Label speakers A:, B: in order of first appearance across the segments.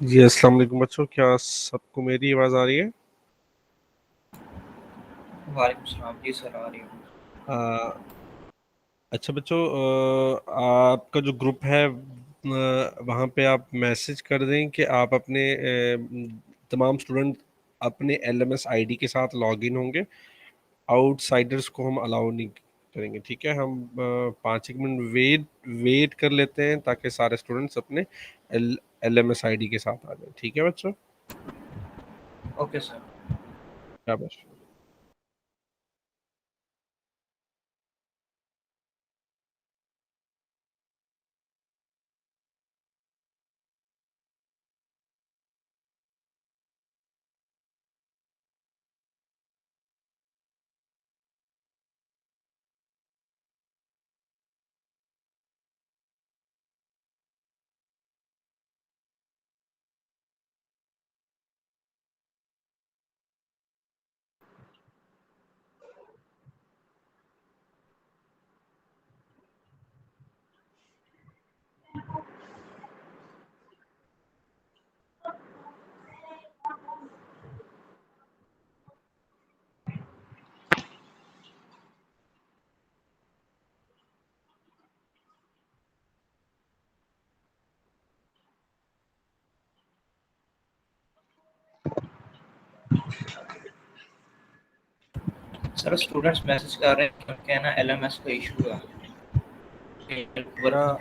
A: जी अस्सलाम वालेकुम बच्चों, क्या सबको मेरी आवाज़ आ रही है?
B: वालेकुम सलाम जी सर, आ रही हूँ।
A: आ, अच्छा बच्चों, आपका जो ग्रुप है वहाँ पे आप मैसेज कर दें कि आप अपने तमाम स्टूडेंट अपने एलएमएस आईडी के साथ लॉगिन होंगे। आउटसाइडर्स को हम अलाउ नहीं करेंगे, ठीक है? हम 5 एक मिनट वेट वेट कर लेते हैं ताकि सारे स्टूडेंट्स अपने एलएमएस आईडी के साथ आ जाएं, ठीक है बच्चों?
B: Okay sir.
A: शाबाश।
B: सर स्टूडेंट्स मैसेज कर रहे हैं कि ना एलएमएस का इशू है, वर्क
A: क्या
B: नहीं कर रहा।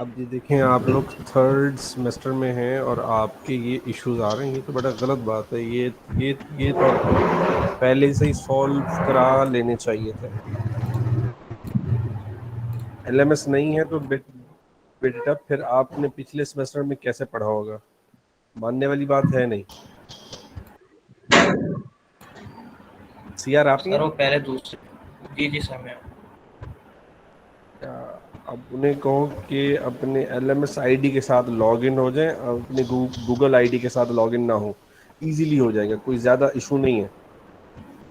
A: अब ये देखें, आप लोग थर्ड सेमेस्टर में हैं और आपके ये इश्यूज आ रहे हैं, ये तो बड़ा गलत बात है। ये तो आपको पहले से ही सॉल्व करा लेने चाहिए थे। एलएमएस नहीं है तो बेटा फिर आपने पिछले सेमेस्टर में कैसे पढ़ा होगा? मानने वाली बात है नहीं। सीआर आप ही
B: सर
A: हैं?
B: वो पहले दूसरे। जी जी सर, मैं
A: क्या अब उन्हें कहो कि अपने एलएमएस आईडी के साथ लॉगिन हो जाएं, अपने गूगल आईडी के साथ लॉगिन ना हो। इजीली हो जाएगा, कोई ज़्यादा इशू नहीं है।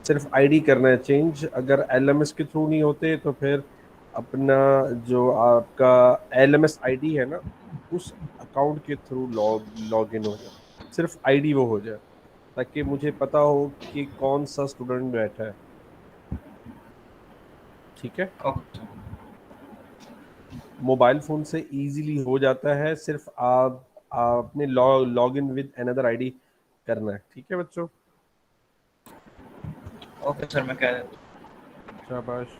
A: सिर्फ आईडी करना है चेंज। अगर एलएमएस के थ्रू नहीं होते तो फिर अपना जो आपका एलएमएस आईडी है ना, उस अकाउंट के थ्रू लॉग इन हो जाए। सिर्फ आईडी वो हो जाए ताकि मुझे पता हो कि कौन सा स्टूडेंट बैठा है, ठीक है?
B: Okay sir.
A: मोबाइल फ़ोन से इजीली हो जाता है। सिर्फ आपने log in with another ID करना है, ठीक है बच्चों?
B: ओके सर, मैं कह देता
A: शाबाश।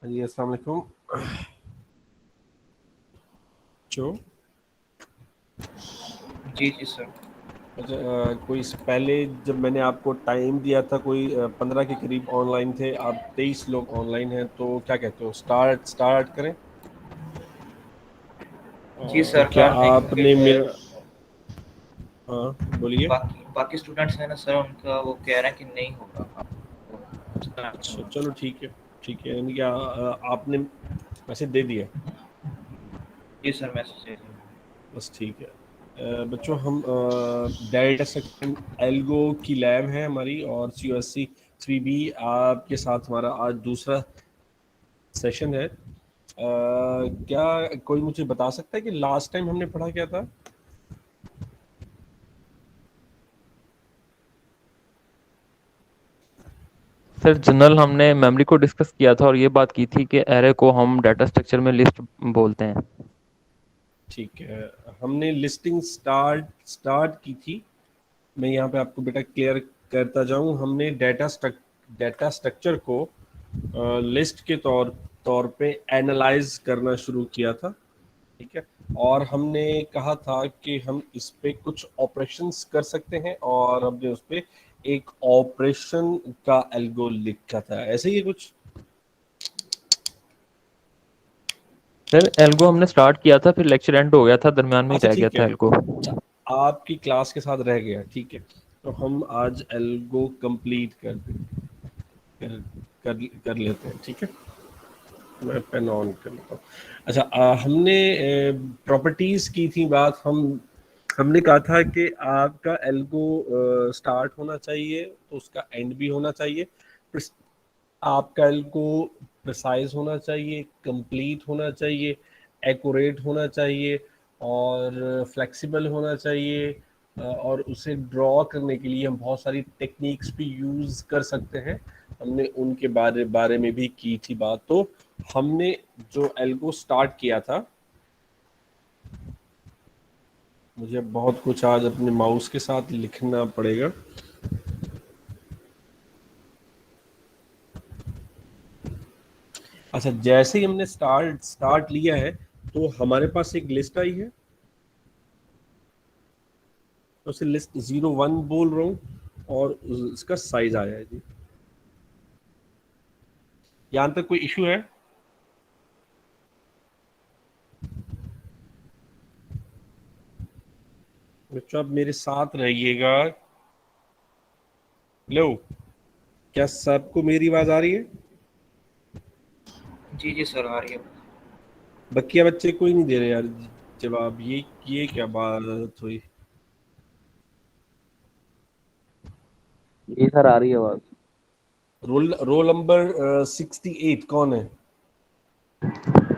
A: हाँ जी, अस्सलाम वालेकुम। जो
B: हूँ। जी जी सर।
A: अच्छा, कोई पहले जब मैंने आपको टाइम दिया था, कोई 15 के करीब ऑनलाइन थे, आप 23 लोग ऑनलाइन हैं, तो क्या कहते हो, स्टार्ट स्टार्ट करें?
B: जी
A: तो
B: सर
A: क्या
B: कर दें, क्योंकि
A: आपने मेरा, हाँ बोलिए।
B: बाकी बाकी स्टूडेंट्स हैं ना सर, उनका वो कह रहे हैं कि नहीं होगा।
A: अच्छा चलो ठीक है, ठीक है, यानी कि आपने मैसेज दे दिया।
B: जी सर मैसेज दे दें।
A: बस ठीक है। बच्चों, हम डाटा स्ट्रक्चर एल्गो की लैब है हमारी, और COSC 3B आपके साथ हमारा आज दूसरा सेशन है। क्या कोई मुझे बता सकता है कि लास्ट टाइम हमने पढ़ा क्या था?
C: सर जनरल हमने मेमोरी को डिस्कस किया था और ये बात की थी कि एरे को हम डाटा स्ट्रक्चर में लिस्ट बोलते हैं।
A: ठीक है, हमने लिस्टिंग स्टार्ट स्टार्ट की थी। मैं यहाँ पे आपको बेटा क्लियर करता जाऊँ, हमने डाटा स्ट्रक्चर को लिस्ट के तौर तौर पे एनालाइज करना शुरू किया था। ठीक है, और हमने कहा था कि हम इस पे कुछ ऑपरेशंस कर सकते हैं, और हमने उस पे एक ऑपरेशन का एल्गो लिखा था, ऐसे ही है कुछ।
C: सर एल्गो हमने स्टार्ट किया था, फिर लेक्चर एंड हो गया था, दरमियान में ही
A: अच्छा
C: रह गया
A: ठीक है,
C: था एल्गो।
A: अच्छा, आपकी क्लास के साथ रह गया, ठीक है, तो हम आज एल्गो कंप्लीट कर, कर लेते हैं, ठीक है। मैं पेन ऑन कर लेता हूँ। अच्छा, हमने प्रॉपर्टीज की थी बात, हमने कहा था कि आपका एल्गो स्टार्ट होना चाहिए तो उसका एंड भी होना चाहिए। आपका एल्गो प्रिसाइज होना चाहिए, कंप्लीट होना चाहिए, एक्यूरेट होना चाहिए, और फ्लेक्सिबल होना चाहिए। और उसे ड्रॉ करने के लिए हम बहुत सारी टेक्निक्स भी यूज़ कर सकते हैं, हमने उनके बारे बारे में भी की थी बात। तो हमने जो एल्गो स्टार्ट किया था, मुझे बहुत कुछ आज अपने माउस के साथ लिखना पड़ेगा। अच्छा, जैसे ही हमने स्टार्ट स्टार्ट लिया है, तो हमारे पास एक लिस्ट आई है, तो उसे लिस्ट 01 बोल रहा हूँ, और इसका साइज आया है जी। यहाँ तक कोई इशू है? बच्चों, आप मेरे साथ रहिएगा। लो, क्या सबको मेरी आवाज आ रही है?
B: जी जी सर आ रही है।
A: बकिया बच्चे कोई नहीं दे रहे यार जवाब, ये क्या बात हुई?
C: जी सर आ रही है आवाज।
A: रोल रोल नंबर 68 कौन है?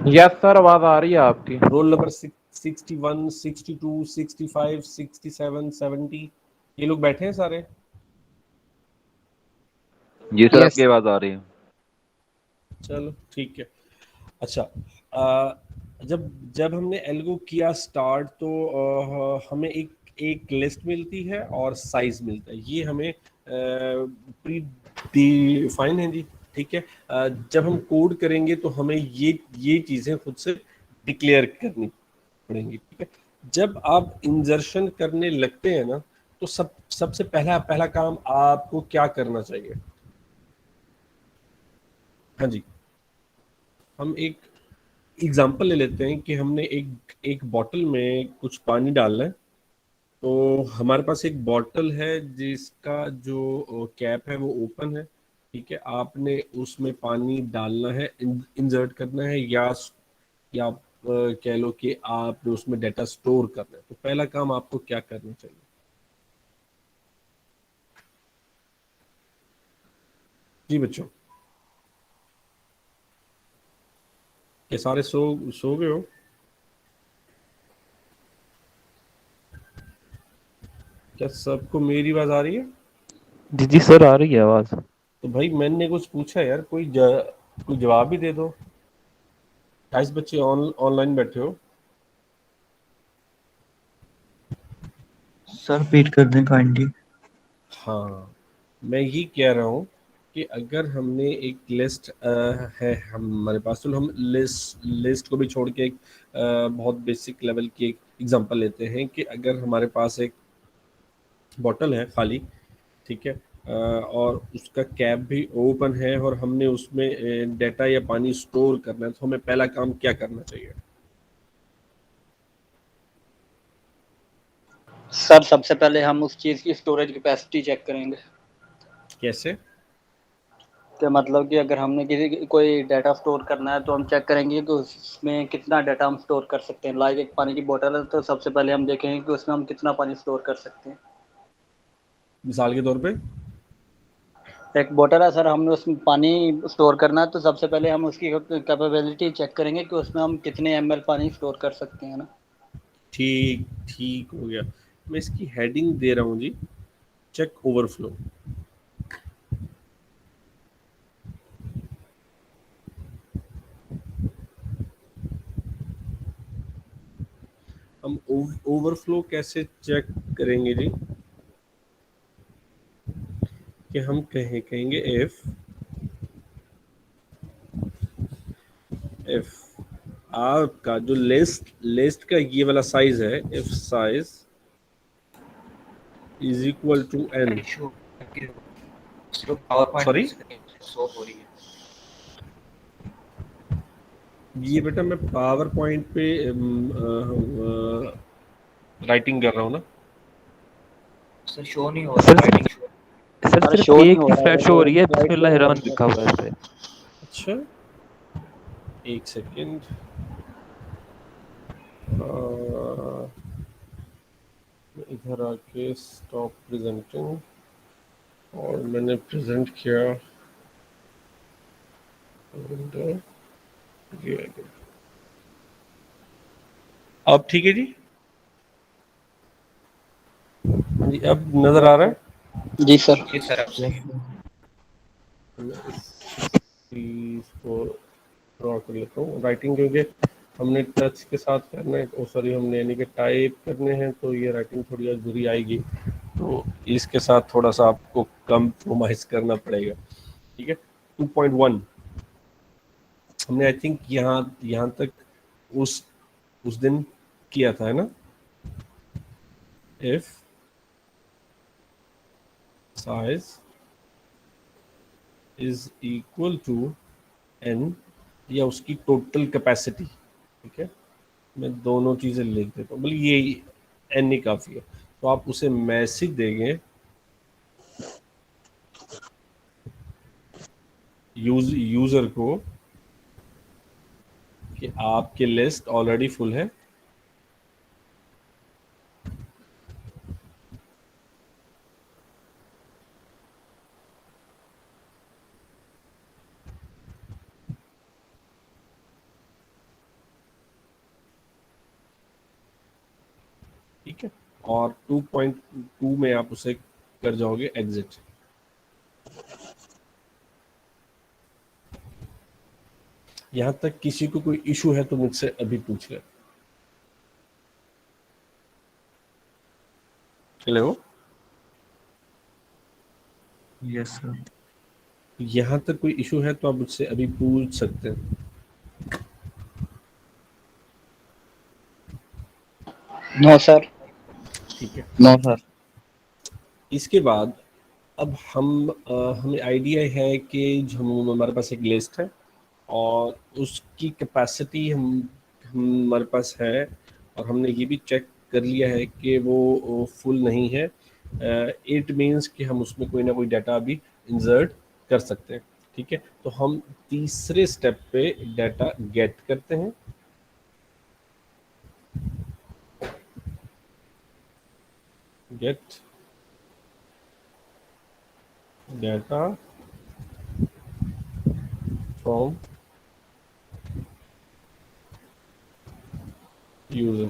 D: यस सर, आवाज आ रही है आपकी।
A: रोल नंबर 61, 62, 65, 67, 70, ये लोग बैठे हैं सारे?
E: जी सर,
D: यस।
E: आपकी आवाज आ रही है।
A: चलो ठीक है। अच्छा, अ, जब जब हमने एल्गो किया स्टार्ट, तो हमें एक एक लिस्ट मिलती है और साइज मिलता है, ये हमें प्री डिफाइन है जी। ठीक है, जब हम कोड करेंगे तो हमें ये चीज़ें खुद से डिक्लेयर करनी पड़ेंगी। ठीक है, जब आप इंजर्शन करने लगते हैं ना, तो सबसे पहला पहला काम आपको क्या करना चाहिए? हाँ जी, हम एक एग्जाम्पल ले लेते हैं कि हमने एक एक बॉटल में कुछ पानी डालना है। तो हमारे पास एक बॉटल है जिसका जो कैप है वो ओपन है। ठीक है, आपने उसमें पानी डालना है, इंसर्ट करना है, या आप कह लो कि आपने उसमें डाटा स्टोर करना है। तो पहला काम आपको क्या करना चाहिए? जी बच्चों, ये सारे सो गए हो? क्या सबको मेरी आवाज आ रही है?
C: जी जी सर आ रही है आवाज।
A: तो भाई मैंने कुछ पूछा यार, कोई जवाब भी दे दो। 28 बच्चे ऑनलाइन बैठे हो।
F: सर रिपीट कर दें काइंडली।
A: हाँ, मैं ये कह रहा हूँ कि अगर हमने एक लिस्ट है हमारे पास, तो हम लिस्ट को भी छोड़ के एक बहुत बेसिक लेवल की एक एग्जांपल लेते हैं कि अगर हमारे पास एक बॉटल है खाली, ठीक है, और उसका कैप भी ओपन है और हमने उसमें डाटा या पानी स्टोर करना है, तो हमें पहला काम क्या करना चाहिए?
E: सर सबसे पहले हम उस चीज़ की स्टोरेज कैपेसिटी चेक करेंगे
A: कैसे?
E: कि मतलब कि अगर हमने कोई डाटा स्टोर करना है तो हम चेक करेंगे कि उसमें कितना डाटा हम स्टोर कर सकते हैं। लाइक एक पानी की बोतल है तो सबसे पहले हम देखेंगे कि उसमें हम कितना पानी स्टोर कर सकते हैं।
A: मिसाल के तौर पे
E: एक बोतल है सर, हमने उसमें पानी स्टोर करना है तो सबसे पहले हम उसकी कैपेबिलिटी चेक करेंगे कि उसमें हम कितने ml पानी स्टोर कर सकते हैं ना।
A: ठीक ठीक हो गया। मैं इसकी हेडिंग दे रहा हूँ जी, चेक ओवरफ्लो। हम ओवरफ्लो कैसे चेक करेंगे जी? कि हम कहेंगे इफ आपका जो लिस्ट लिस्ट का ये वाला साइज है, if size is equal to N.
B: Issue PowerPoint
A: sorry,
B: में स्क्रीन शो हो रही है।
A: ये बेटा मैं पावर पॉइंट पे राइटिंग कर रहा हूँ ना।
B: सर शो नहीं हो रहा,
C: सर
B: राइटिंग शो।
C: सर
E: अरे
C: सिर्फ
E: शो नहीं
C: एक
E: हो
C: ही
E: रहा
C: फ्लैट
E: है
C: शो हो
E: वो
C: रही है,
E: स्लाइड
C: बिस्मिल्लाह
E: पे।
C: रहमान लिखा हुआ है इस पे।
A: अच्छा, एक सेकेंड, इधर आके स्टॉप प्रेजेंटिंग, और मैंने प्रेजेंट किया ये आ गया। अब ठीक है जी? हाँ जी, अब नजर आ रहा है?
E: जी सर।
B: जी सर अब सही है।
A: इसको ड्रॉ कर लेता हूँ राइटिंग, क्योंकि हमने टच के साथ करना है, सॉरी हमने यानी कि टाइप करने हैं, तो ये राइटिंग थोड़ी अधूरी आएगी, तो इसके साथ थोड़ा सा आपको कंप्रोमाइज करना पड़ेगा, ठीक है। 2.1 हमने आई थिंक यहाँ यहाँ तक उस दिन किया था, है ना? If size is equal to N, या उसकी टोटल कैपेसिटी, ठीक है, मैं दोनों चीज़ें लिख देता हूँ, बोलिए ये एन ही काफ़ी है, तो आप उसे मैसेज देंगे यूज़र को कि आपकी लिस्ट ऑलरेडी फुल है, ठीक है, और 2.2 में आप उसे कर जाओगे एग्जिट। यहाँ तक किसी को कोई इशू है तो मुझसे अभी पूछ ले। Hello,
C: yes sir.
A: यहाँ तक कोई इशू है तो आप मुझसे अभी पूछ सकते हैं।
E: No sir.
A: ठीक है,
E: नो सर।
A: इसके बाद अब हमें आइडिया है कि जो हमारे पास एक लिस्ट है और उसकी कैपेसिटी हमारे पास है, और हमने ये भी चेक कर लिया है कि वो फुल नहीं है। इट मीन्स कि हम उसमें कोई ना कोई डाटा अभी इंसर्ट कर सकते हैं, ठीक है। तो हम तीसरे स्टेप पे डाटा गेट करते हैं, गेट डाटा फ्रॉम यूजर।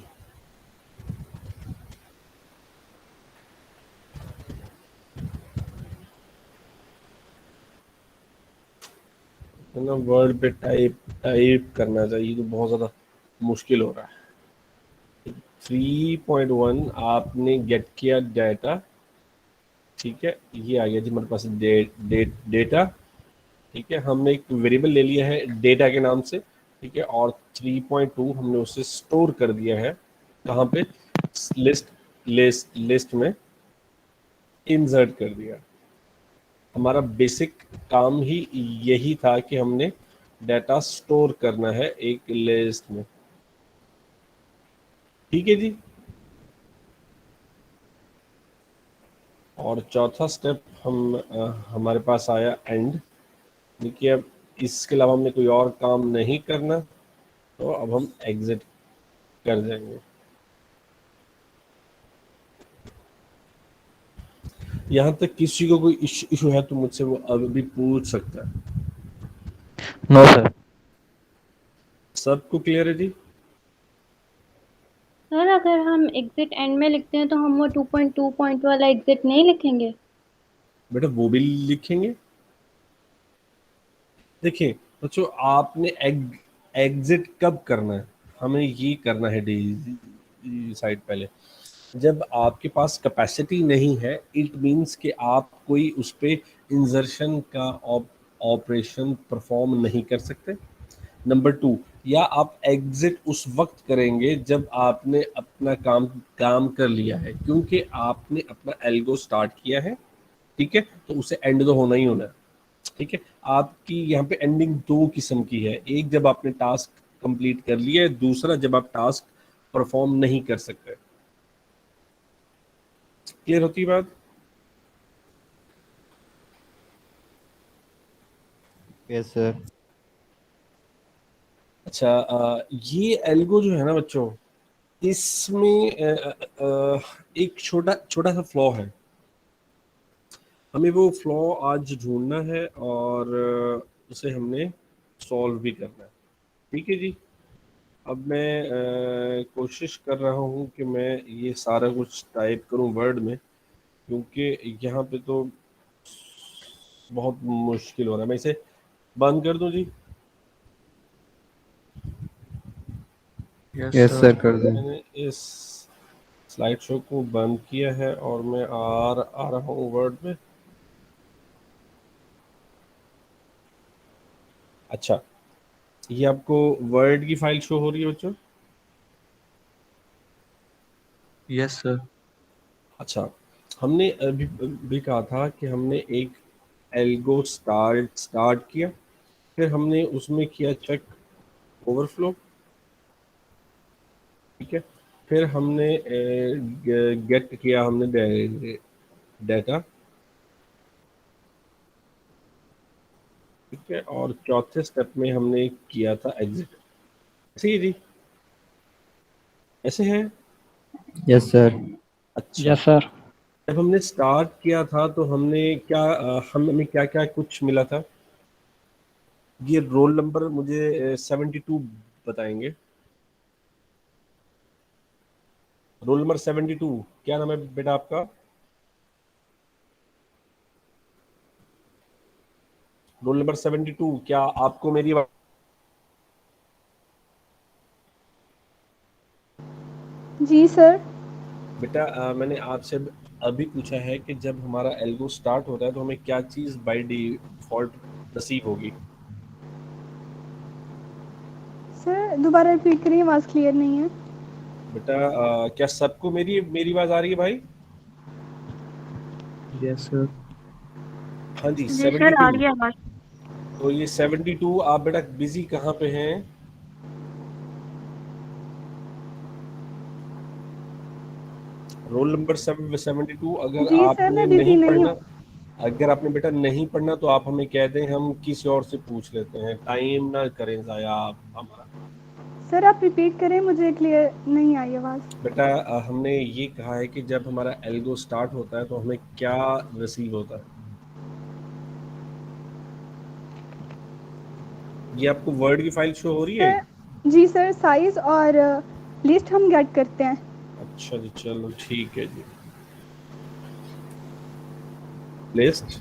A: है ना, वर्ड पे टाइप टाइप करना चाहिए, तो बहुत ज़्यादा मुश्किल हो रहा है। 3.1 आपने गेट किया डाटा, ठीक है, ये आ गया जी हमारे पास डेटा, ठीक है, हमने एक वेरिएबल ले लिया है डेटा के नाम से, ठीक है, और 3.2 हमने उसे स्टोर कर दिया है कहाँ पे? लिस्ट लिस्ट लिस्ट में, इंसर्ट कर दिया। हमारा बेसिक काम ही यही था कि हमने डाटा स्टोर करना है एक लिस्ट में। ठीक है जी। और चौथा स्टेप हमारे पास आया एंड। देखिए अब इसके अलावा हमने कोई और काम नहीं करना, तो अब हम एग्जिट कर देंगे। यहाँ तक किसी को कोई इशू है तो मुझसे वो अभी भी पूछ सकता है।
C: No sir.
A: सबको क्लियर है जी?
F: सर अगर हम एग्जिट एंड में लिखते हैं तो हम वो 2.2 पॉइंट वाला एग्जिट नहीं लिखेंगे?
A: बेटा वो भी लिखेंगे। देखिए बच्चों, आपने एग्जिट कब करना है? हमें ये करना है साइड पहले जब आपके पास कैपेसिटी नहीं है। इट मींस कि आप कोई उस पे इंसर्शन का ऑपरेशन परफॉर्म नहीं कर सकते। नंबर 2, या आप एग्जिट उस वक्त करेंगे जब आपने अपना काम कर लिया है, क्योंकि आपने अपना एल्गो स्टार्ट किया है। ठीक है, तो उसे एंड तो होना ही होना है। ठीक है, आपकी यहाँ पे एंडिंग दो किस्म की है, एक जब आपने टास्क कंप्लीट कर लिया है, दूसरा जब आप टास्क परफॉर्म नहीं कर सकते। क्लियर होती है बात?
G: Yes sir.
A: अच्छा, ये एल्गो जो है ना बच्चों, इसमें एक छोटा छोटा सा फ्लॉ है। हमें वो फ्लॉ आज ढूंढना है और उसे हमने सॉल्व भी करना है। ठीक है जी। अब मैं कोशिश कर रहा हूँ कि मैं ये सारा कुछ टाइप करूँ वर्ड में, क्योंकि यहाँ पे तो बहुत मुश्किल हो रहा है। मैं इसे बंद कर दूँ जी?
G: यस सर कर दें।
A: मैंने इस स्लाइड शो को बंद किया है और मैं आ रहा हूँ वर्ड में। अच्छा, ये आपको वर्ड की फाइल शो हो रही है बच्चों?
G: Yes sir.
A: अच्छा, हमने अभी भी कहा था कि हमने एक एल्गो स्टार्ट किया, फिर हमने उसमें किया चेक ओवरफ्लो। ठीक है, फिर हमने गेट किया हमने डाटा। ठीक है, और चौथे स्टेप में हमने किया था एग्जिट। ऐसे ही जी? ऐसे है?
G: Yes sir.
A: अच्छा,
D: यस सर।
A: जब हमने स्टार्ट किया था तो हमने क्या हमें क्या क्या कुछ मिला था? ये रोल नंबर मुझे 72 बताएंगे। रोल नंबर 72, क्या नाम है बेटा आपका? रोल नंबर 72, क्या आपको मेरी
H: जी सर।
A: बेटा मैंने आपसे अभी पूछा है कि जब हमारा एल्गो स्टार्ट होता है तो हमें क्या चीज़ बाय डिफॉल्ट रिसीव होगी?
H: सर दोबारा रिपीट करिए, आवाज़ क्लियर नहीं है।
A: बेटा क्या सबको मेरी मेरी आवाज़ आ रही है भाई?
G: Yes sir.
A: हाँ जी,
F: जी सर, आ रही
A: 72।
F: है आवाज।
A: तो ये 72 आप बेटा बिजी कहाँ पे हैं? Roll number 72। अगर
H: जी सर,
A: आपने
H: मैं बिजी
A: नहीं
H: नहीं
A: पढ़ना,
H: हूँ।
A: अगर आपने बेटा नहीं पढ़ना तो आप हमें कह दें, हम किसी और से पूछ लेते हैं। टाइम ना करें ज़ाया आप हमारा।
H: सर आप रिपीट करें, मुझे क्लियर नहीं आई आवाज़।
A: बेटा हमने ये कहा है कि जब हमारा एल्गो स्टार्ट होता है तो हमें क्या रिसीव होता है? ये आपको वर्ड की फाइल शो हो रही है?
H: सर जी सर, साइज़ और लिस्ट हम गेट करते हैं।
A: अच्छा जी, चलो ठीक है जी। लिस्ट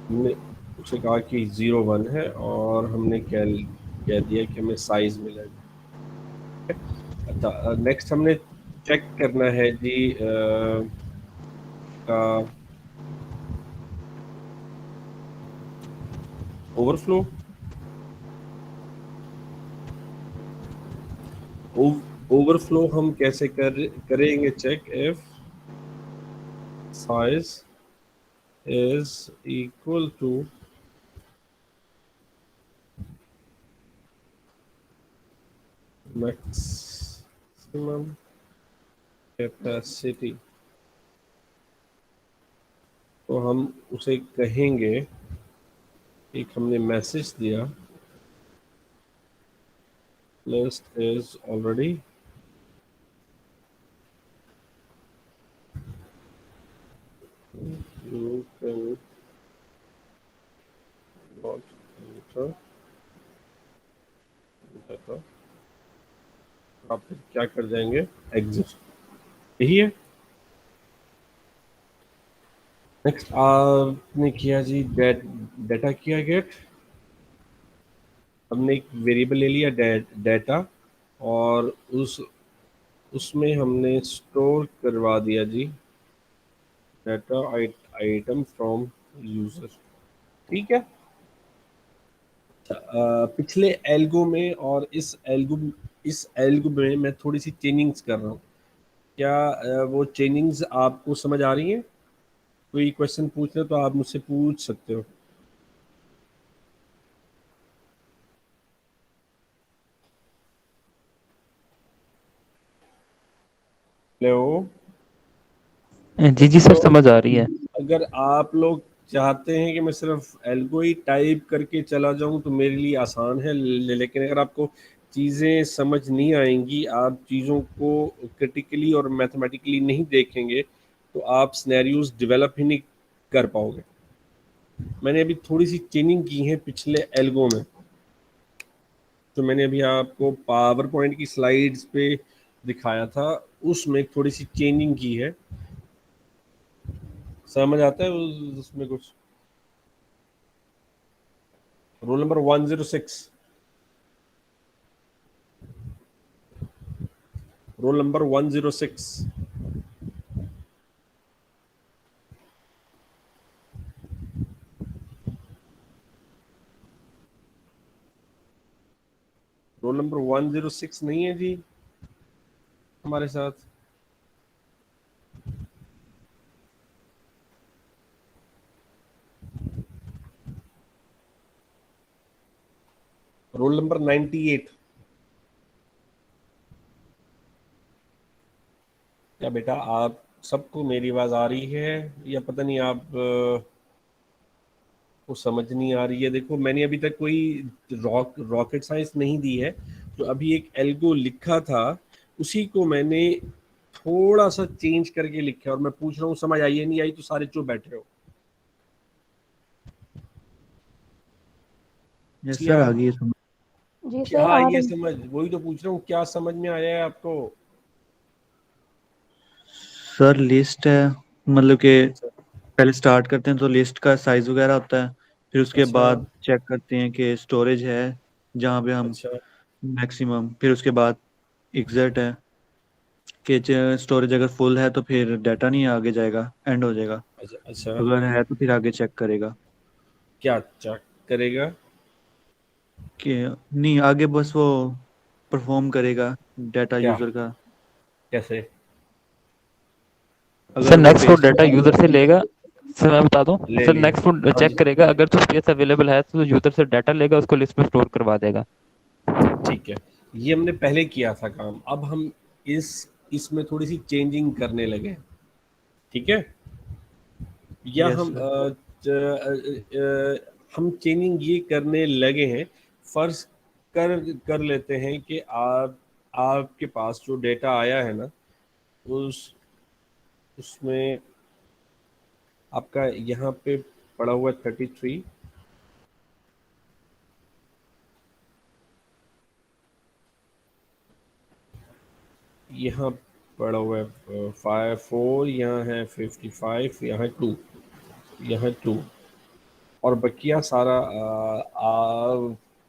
A: हमने उसे कहा कि 01 है और हमने कह दिया कि हमें साइज मिलेगा। अच्छा, नेक्स्ट हमने चेक करना है जी का ओवरफ्लो। ओवरफ्लो हम कैसे करेंगे check? If size is equal to maximum capacity, तो हम उसे कहेंगे, एक हमने मैसेज दिया list is already you can not enter data, आप फिर क्या कर जाएंगे, एग्जिट, यही है। नेक्स्ट आपने किया जी डेटा किया गेट, हमने एक वेरिएबल ले लिया डेटा और उसमें हमने स्टोर करवा दिया जी डेटा आइटम फ्रॉम यूजर, ठीक है। पिछले एल्गो में और इस एल्गो में मैं थोड़ी सी चेंजिंग्स कर रहा हूँ, क्या वो चेंजिंग्स आपको समझ आ रही हैं? कोई क्वेश्चन पूछ रहे तो आप मुझसे पूछ सकते हो। हेलो,
C: जी जी सर, समझ आ रही है।
A: अगर आप लोग चाहते हैं कि मैं सिर्फ एल्गो ही टाइप करके चला जाऊं तो मेरे लिए आसान है, लेकिन अगर आपको चीज़ें समझ नहीं आएंगी, आप चीज़ों को क्रिटिकली और मैथमेटिकली नहीं देखेंगे, तो आप सिनेरियोज डेवलप ही नहीं कर पाओगे। मैंने अभी थोड़ी सी चेंजिंग की है पिछले एल्गो में, तो मैंने अभी आपको पावर पॉइंट की स्लाइड्स पे दिखाया था, उसमें थोड़ी सी चेंजिंग की है। समझ आता है उसमें कुछ? Roll number 106, roll number 106, roll number 106 नहीं है जी हमारे साथ? रोल नंबर 98, क्या बेटा आप सबको मेरी आवाज आ रही है या पता नहीं आप को समझ नहीं आ रही है? देखो मैंने अभी तक कोई रॉकेट साइंस नहीं दी है, तो अभी एक एल्गो लिखा था उसी को मैंने थोड़ा सा चेंज करके लिखा है, और मैं पूछ रहा हूँ समझ आई है नहीं आई? तो सारे चुप बैठे हो।
G: यस
A: जी
G: सर,
A: हाँ,
G: आ गई समझ।
H: जी सर,
A: क्या
H: आ
A: ये
H: रही।
A: समझ, वही तो पूछ रहा हूँ, क्या समझ में आया है आपको?
G: सर लिस्ट है, मतलब कि
A: अच्छा
G: पहले स्टार्ट करते हैं तो लिस्ट का साइज वगैरह होता है, फिर उसके
A: अच्छा
G: बाद चेक करते हैं कि स्टोरेज है जहाँ पे हम
A: अच्छा
G: मैक्सिमम, फिर उसके बाद एग्जैक्ट है कि स्टोरेज अगर फुल है तो फिर डाटा नहीं आगे जाएगा, एंड हो जाएगा।
A: अच्छा अच्छा,
G: अगर है तो फिर आगे चेक करेगा
A: क्या चेक करेगा?
G: कि नहीं, आगे बस वो परफॉर्म करेगा डाटा
A: क्या,
G: यूजर का।
A: कैसे?
C: सर
G: अगर वो
C: next foot
G: basic
C: data user से लेगा। सर मैं बता दूं,
A: ले
C: सर
A: लिया,
C: नेक्स्ट फुट
A: हाँ
C: चेक
A: जी,
C: करेगा, अगर तो स्पेस अवेलेबल है तो यूजर से डाटा लेगा, उसको लिस्ट में स्टोर करवा देगा।
A: ठीक है। ये हमने पहले किया था काम, अब हम इस इसमें थोड़ी सी चेंजिंग करने लगे हैं, ठीक है। या
G: यस
A: हम
G: सर।
A: हम चेंजिंग ये करने लगे हैं, फर्ज कर कर लेते हैं कि आपके पास जो डेटा आया है ना, उस उसमें आपका यहाँ पे पड़ा हुआ 33, यहाँ पड़ा हुआ है 54, यहाँ है 55, यहाँ 2, यहाँ 2, और बकिया सारा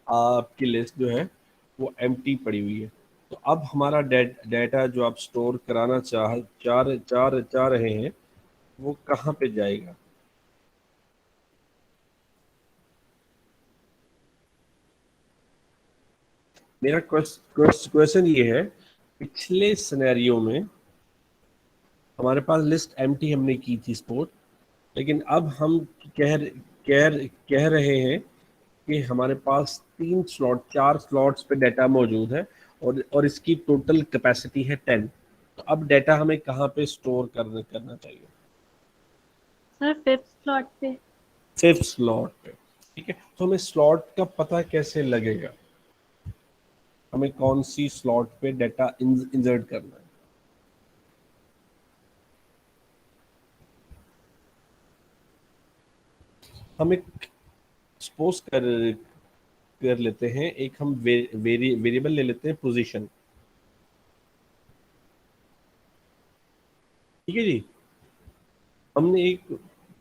A: आपकी लिस्ट जो है वो एम्प्टी पड़ी हुई है। तो अब हमारा डेटा जो आप स्टोर कराना चाह रहे हैं वो कहाँ पे जाएगा? मेरा क्वेश्चन ये है, पिछले सिनेरियो में हमारे पास लिस्ट एम्प्टी हमने की थी स्टोर, लेकिन अब हम कह कह कह रहे हैं कि हमारे पास 4 स्लॉट्स पे डाटा मौजूद है, और इसकी टोटल कैपेसिटी है 10। तो अब डाटा हमें कहाँ पे स्टोर करना चाहिए?
F: सर 5th स्लॉट पे।
A: 5th स्लॉट पे। ठीक है, तो हमें स्लॉट का पता कैसे लगेगा? हमें कौन सी स्लॉट पे डाटा इंसर्ट करना है? हम एक सपोज कर लेते हैं, एक हम वेरिएबल ले लेते हैं पोजीशन। ठीक है जी, हमने एक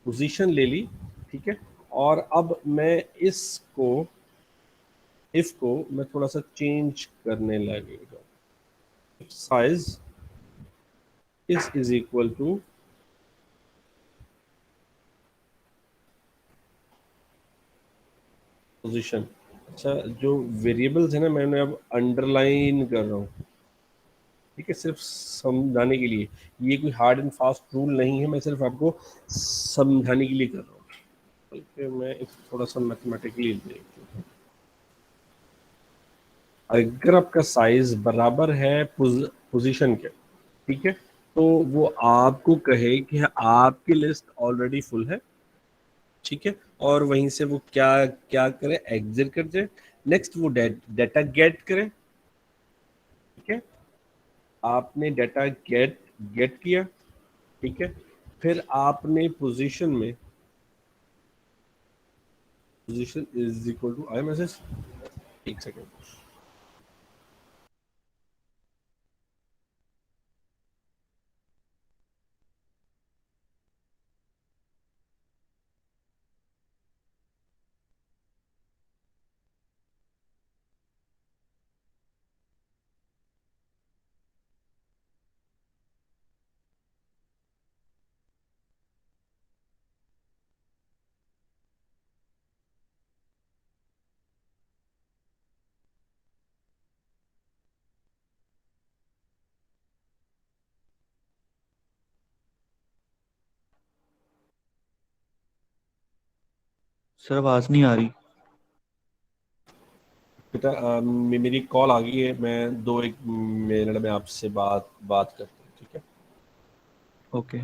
A: पोजीशन ले ली। ठीक है, और अब मैं इसको इफ को मैं थोड़ा सा चेंज करने लगेगा। Size is equal to position. अच्छा, जो वेरिएबल्स है ना, मैंने अब अंडरलाइन कर रहा हूँ। ठीक है, सिर्फ समझाने के लिए, ये कोई हार्ड एंड फास्ट रूल नहीं है, मैं सिर्फ आपको समझाने के लिए कर रहा हूँ। बल्कि मैं इसको थोड़ा सा मैथमेटिकली देखता हूँ। अगर आपका साइज बराबर है पोजीशन के, ठीक है, तो वो आपको कहे कि आपकी लिस्ट ऑलरेडी फुल है। ठीक है, और वहीं से वो क्या क्या करे, एग्जिट कर जाए। नेक्स्ट वो डाटा गेट करे। ठीक है, आपने डाटा गेट गेट किया। ठीक है, फिर आपने position is equal to I message. एक सेकेंड।
G: सर आवाज नहीं आ रही।
A: बेटा, मेरी कॉल आ गई है, मैं 1 मिनट में आपसे बात करता हूँ। ठीक है।
G: ओके।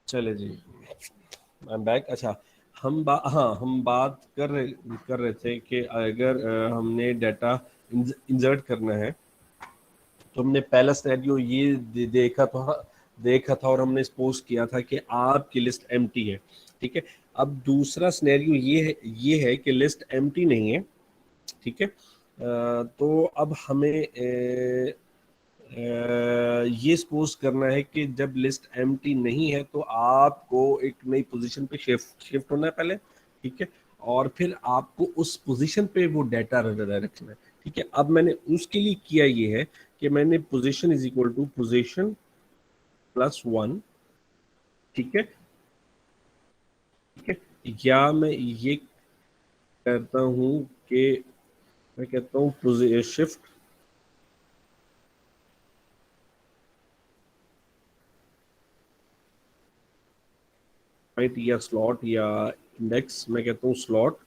A: चले जी, आई एम बैक। अच्छा, हम बात कर रहे थे कि अगर हमने डाटा इंसर्ट करना है तो हमने पहला सिनेरियो ये देखा था और हमने सपोज किया था कि आपकी लिस्ट एम्प्टी है, ठीक है। अब दूसरा सिनेरियो ये है कि लिस्ट एम्प्टी नहीं है, ठीक है। तो अब हमें ये सपोज करना है कि जब लिस्ट एम्प्टी नहीं है तो आपको एक नई पोजीशन पे शिफ्ट होना है पहले, ठीक है, और फिर आपको उस पोजीशन पे वो डाटा रखना है, ठीक है। अब मैंने उसके लिए किया ये है कि मैंने position is equal to position +1, ठीक है, ठीक है। या मैं ये करता हूँ कि मैं कहता हूँ शिफ्ट राइट या स्लॉट या इंडेक्स, मैं कहता हूँ स्लॉट,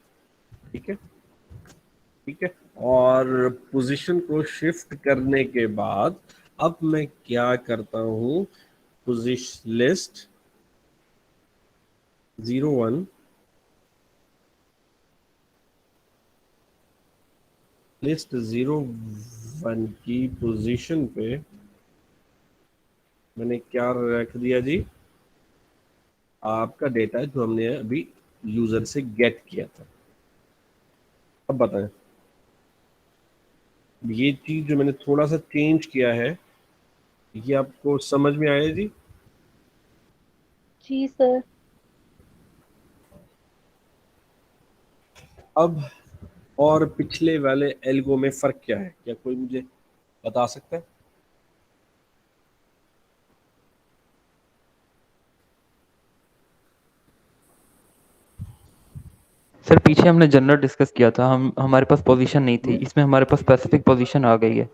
A: ठीक है, ठीक है। और पोजीशन को शिफ्ट करने के बाद अब मैं क्या करता हूँ, पोजीशन लिस्ट 01 लिस्ट 01 की पोजीशन पे मैंने क्या रख दिया जी, आपका डेटा जो हमने अभी यूजर से गेट किया था। अब बताएं, ये चीज जो मैंने थोड़ा सा चेंज किया है ये आपको समझ में आया जी?
F: जी सर।
A: अब और पिछले वाले एल्गो में फर्क क्या है, क्या कोई मुझे बता सकता है?
C: सर पीछे हमने जनरल डिस्कस किया था, हमारे पास पोजीशन नहीं थी, इसमें हमारे पास स्पेसिफिक पोजीशन आ गई है।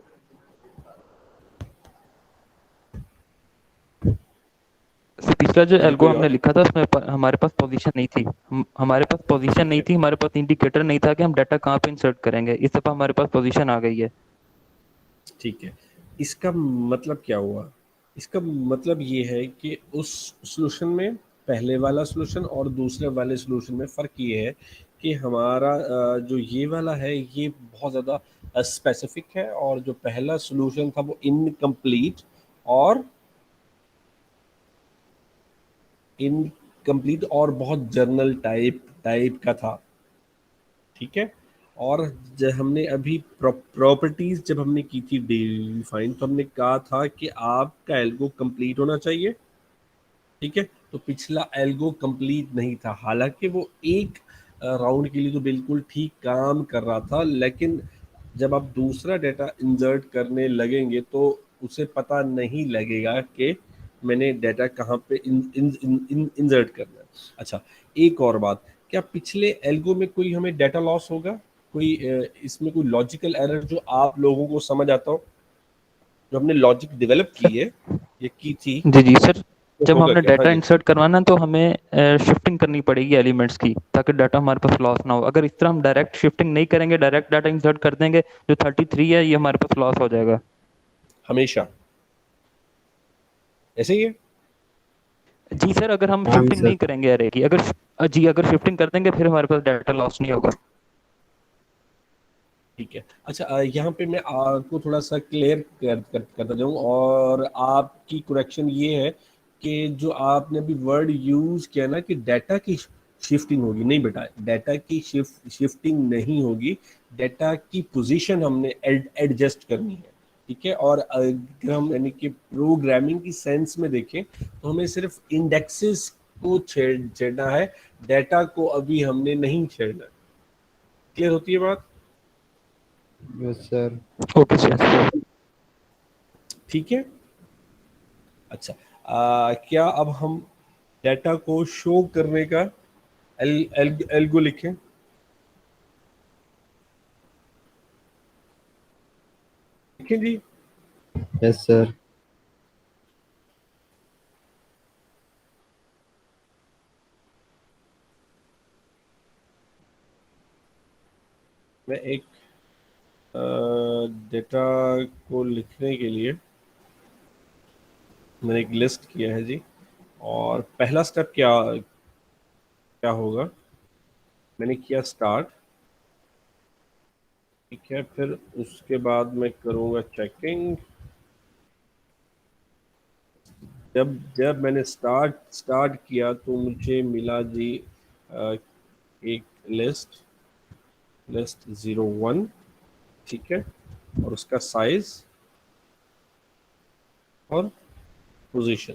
C: पिछला जो
A: जी
C: एल्गो
A: कोई
C: हमने
A: और?
C: लिखा था उसमें हमारे पास पोजीशन नहीं थी, हमारे पास पोजीशन नहीं थी, हमारे पास इंडिकेटर नहीं था कि हम डाटा कहाँ पे इंसर्ट करेंगे। इस दफा हमारे पास पोजीशन आ गई है।
A: ठीक है, इसका मतलब क्या हुआ? इसका मतलब ये है कि उस सॉल्यूशन में पहले वाला सॉल्यूशन और दूसरे वाले सॉल्यूशन में फ़र्क ये है कि हमारा जो ये वाला है ये बहुत ज़्यादा स्पेसिफिक है और जो पहला सॉल्यूशन था वो इनकम्प्लीट और और बहुत जर्नल टाइप का था, ठीक है। और जब हमने अभी प्रॉपर्टीज जब हमने की थी डिफाइन तो हमने कहा था कि आपका एल्गो कंप्लीट होना चाहिए, ठीक है। तो पिछला एल्गो कंप्लीट नहीं था, हालांकि वो एक राउंड के लिए तो बिल्कुल ठीक काम कर रहा था, लेकिन जब आप दूसरा डाटा इंसर्ट करने लगेंगे तो उसे पता नहीं लगेगा कि मैंने डाटा कहाँ पे इंसर्ट करना है। अच्छा, एक और बात, क्या पिछले एल्गो में कोई हमें डाटा लॉस होगा? कोई इसमें कोई लॉजिकल एरर जो आप लोगों को समझ आता हो, जो हमने लॉजिक डेवलप की है ये की थी,
C: जी जी सर,
A: तो
C: जब
A: होगा
C: हमने
A: क्या? हाँ
C: डाटा
A: जी।
C: इंसर्ट करवाना तो हमें शिफ्टिंग करनी पड़ेगी एलिमेंट्स की, ताकि डाटा हमारे पास लॉस ना हो। अगर इस तरह हम डायरेक्ट शिफ्टिंग नहीं करेंगे, डायरेक्ट डाटा इंसर्ट कर देंगे, जो 33 है ये हमारे पास लॉस हो जाएगा।
A: हमेशा ऐसे ही है?
C: जी सर, अगर हम
I: हाँ
C: शिफ्टिंग
I: सर।
C: नहीं करेंगे अरे की, अगर शिफ्टिंग कर देंगे फिर हमारे पास डाटा लॉस नहीं होगा।
A: ठीक है। अच्छा, यहाँ पे मैं आपको थोड़ा सा क्लियर करता जाऊँ, और आपकी करेक्शन ये है कि जो आपने अभी वर्ड यूज़ किया ना कि डाटा की शिफ्टिंग होगी, नहीं बेटा, डाटा की शिफ्टिंग नहीं होगी, डाटा की पोजीशन हमने एडजस्ट करनी है, ठीक है। और अगर हम यानी कि प्रोग्रामिंग की सेंस में देखें तो हमें सिर्फ इंडेक्सेस को छेड़ना है, डाटा को अभी हमने नहीं छेड़ना। क्लियर होती है बात?
I: Yes sir.
C: Okay sir.
A: ठीक है। अच्छा, क्या अब हम डाटा को शो करने का एल्गो लिखें? लिखें जी।
I: Yes sir.
A: मैं एक डेटा को लिखने के लिए मैंने एक लिस्ट किया है जी, और पहला स्टेप क्या क्या होगा? मैंने किया स्टार्ट, ठीक है, फिर उसके बाद मैं करूँगा चेकिंग। जब जब मैंने स्टार्ट किया तो मुझे मिला जी एक लिस्ट 01, ठीक है, और उसका साइज और पोजीशन,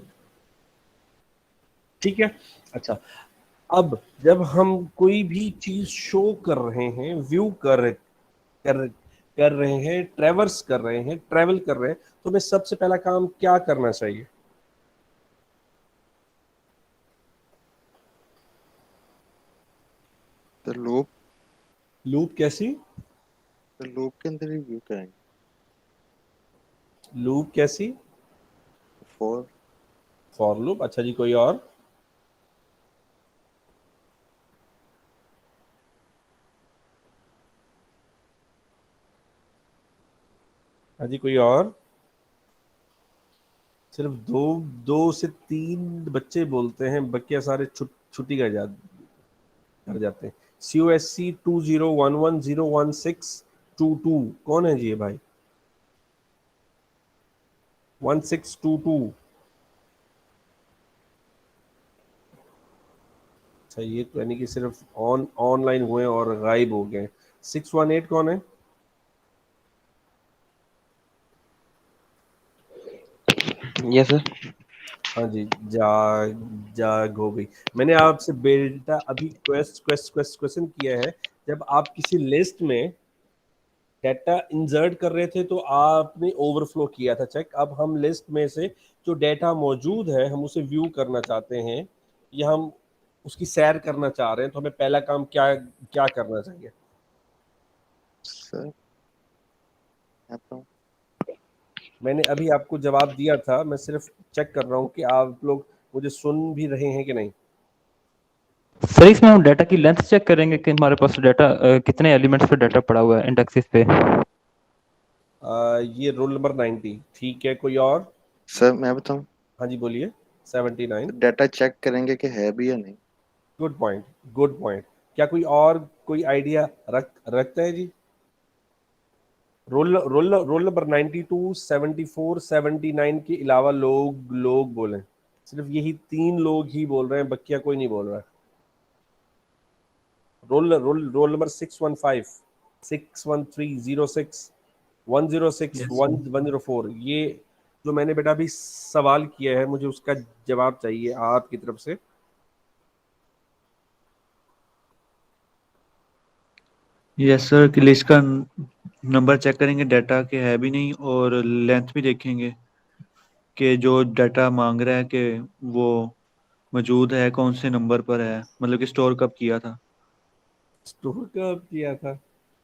A: ठीक है। अच्छा, अब जब हम कोई भी चीज शो कर रहे हैं, व्यू कर कर रहे हैं, ट्रेवर्स कर रहे हैं, ट्रेवल कर रहे हैं, तो हमें सबसे पहला काम क्या करना चाहिए?
J: तो लूप
A: लूप कैसी?
J: तो लूप के अंदर ही व्यू करेंगे।
A: लूप कैसी?
J: For
A: for loop. अच्छा जी, कोई और? हाँ जी, कोई और? सिर्फ दो दो से तीन बच्चे बोलते हैं, बकिया सारे छुट्टी कर जाते हैं। COSC 2011011622 कौन है जी ये भाई? 1622। अच्छा, ये तो यानी कि सिर्फ ऑनलाइन हुए और गायब हो गए। 618 कौन है?
I: Yes sir.
A: हाँ जी, जाग हो गई। मैंने आपसे बेटा अभी क्वेश्चन किया है, जब आप किसी लिस्ट में डाटा इंसर्ट कर रहे थे तो आपने ओवरफ्लो किया था चेक। अब हम लिस्ट में से जो डाटा मौजूद है हम उसे व्यू करना चाहते हैं या हम उसकी सैर करना चाह रहे हैं, तो हमें पहला काम क्या क्या करना चाहिए?
J: सर आता हूँ।
A: मैंने अभी आपको जवाब दिया था, मैं सिर्फ चेक कर रहा हूँ कि आप लोग मुझे सुन भी रहे हैं कि नहीं।
C: सर इसमें हम डाटा की लेंथ चेक करेंगे कि हमारे पास डाटा कितने एलिमेंट्स पे डाटा पड़ा हुआ है इंडेक्सेस पे।
A: ये रोल नंबर 90, ठीक है, कोई और?
J: सर मैं बताऊँ,
A: हाँ जी, बोलिए। 79।
J: तो डाटा चेक करेंगे कि है भी या नहीं।
A: Good point, good point. क्या कोई और कोई आइडिया रखता है जी? रोल नंबर 92, 74, 79 के अलावा लोग लोग बोलें। सिर्फ यही तीन लोग ही बोल रहे हैं, बकिया कोई नहीं बोल रहा है। रोल नंबर 615, 613, 06, 106, 104, ये जो मैंने बेटा अभी सवाल किया है, मुझे उसका जवाब चाहिए आपकी तरफ से।
G: यस सर, कि लिस्ट का नंबर चेक करेंगे डाटा के है भी नहीं, और लेंथ भी देखेंगे कि जो डाटा मांग रहा है कि वो मौजूद है कौन से नंबर पर है, मतलब कि स्टोर कब किया था।
A: स्टोर कब किया था?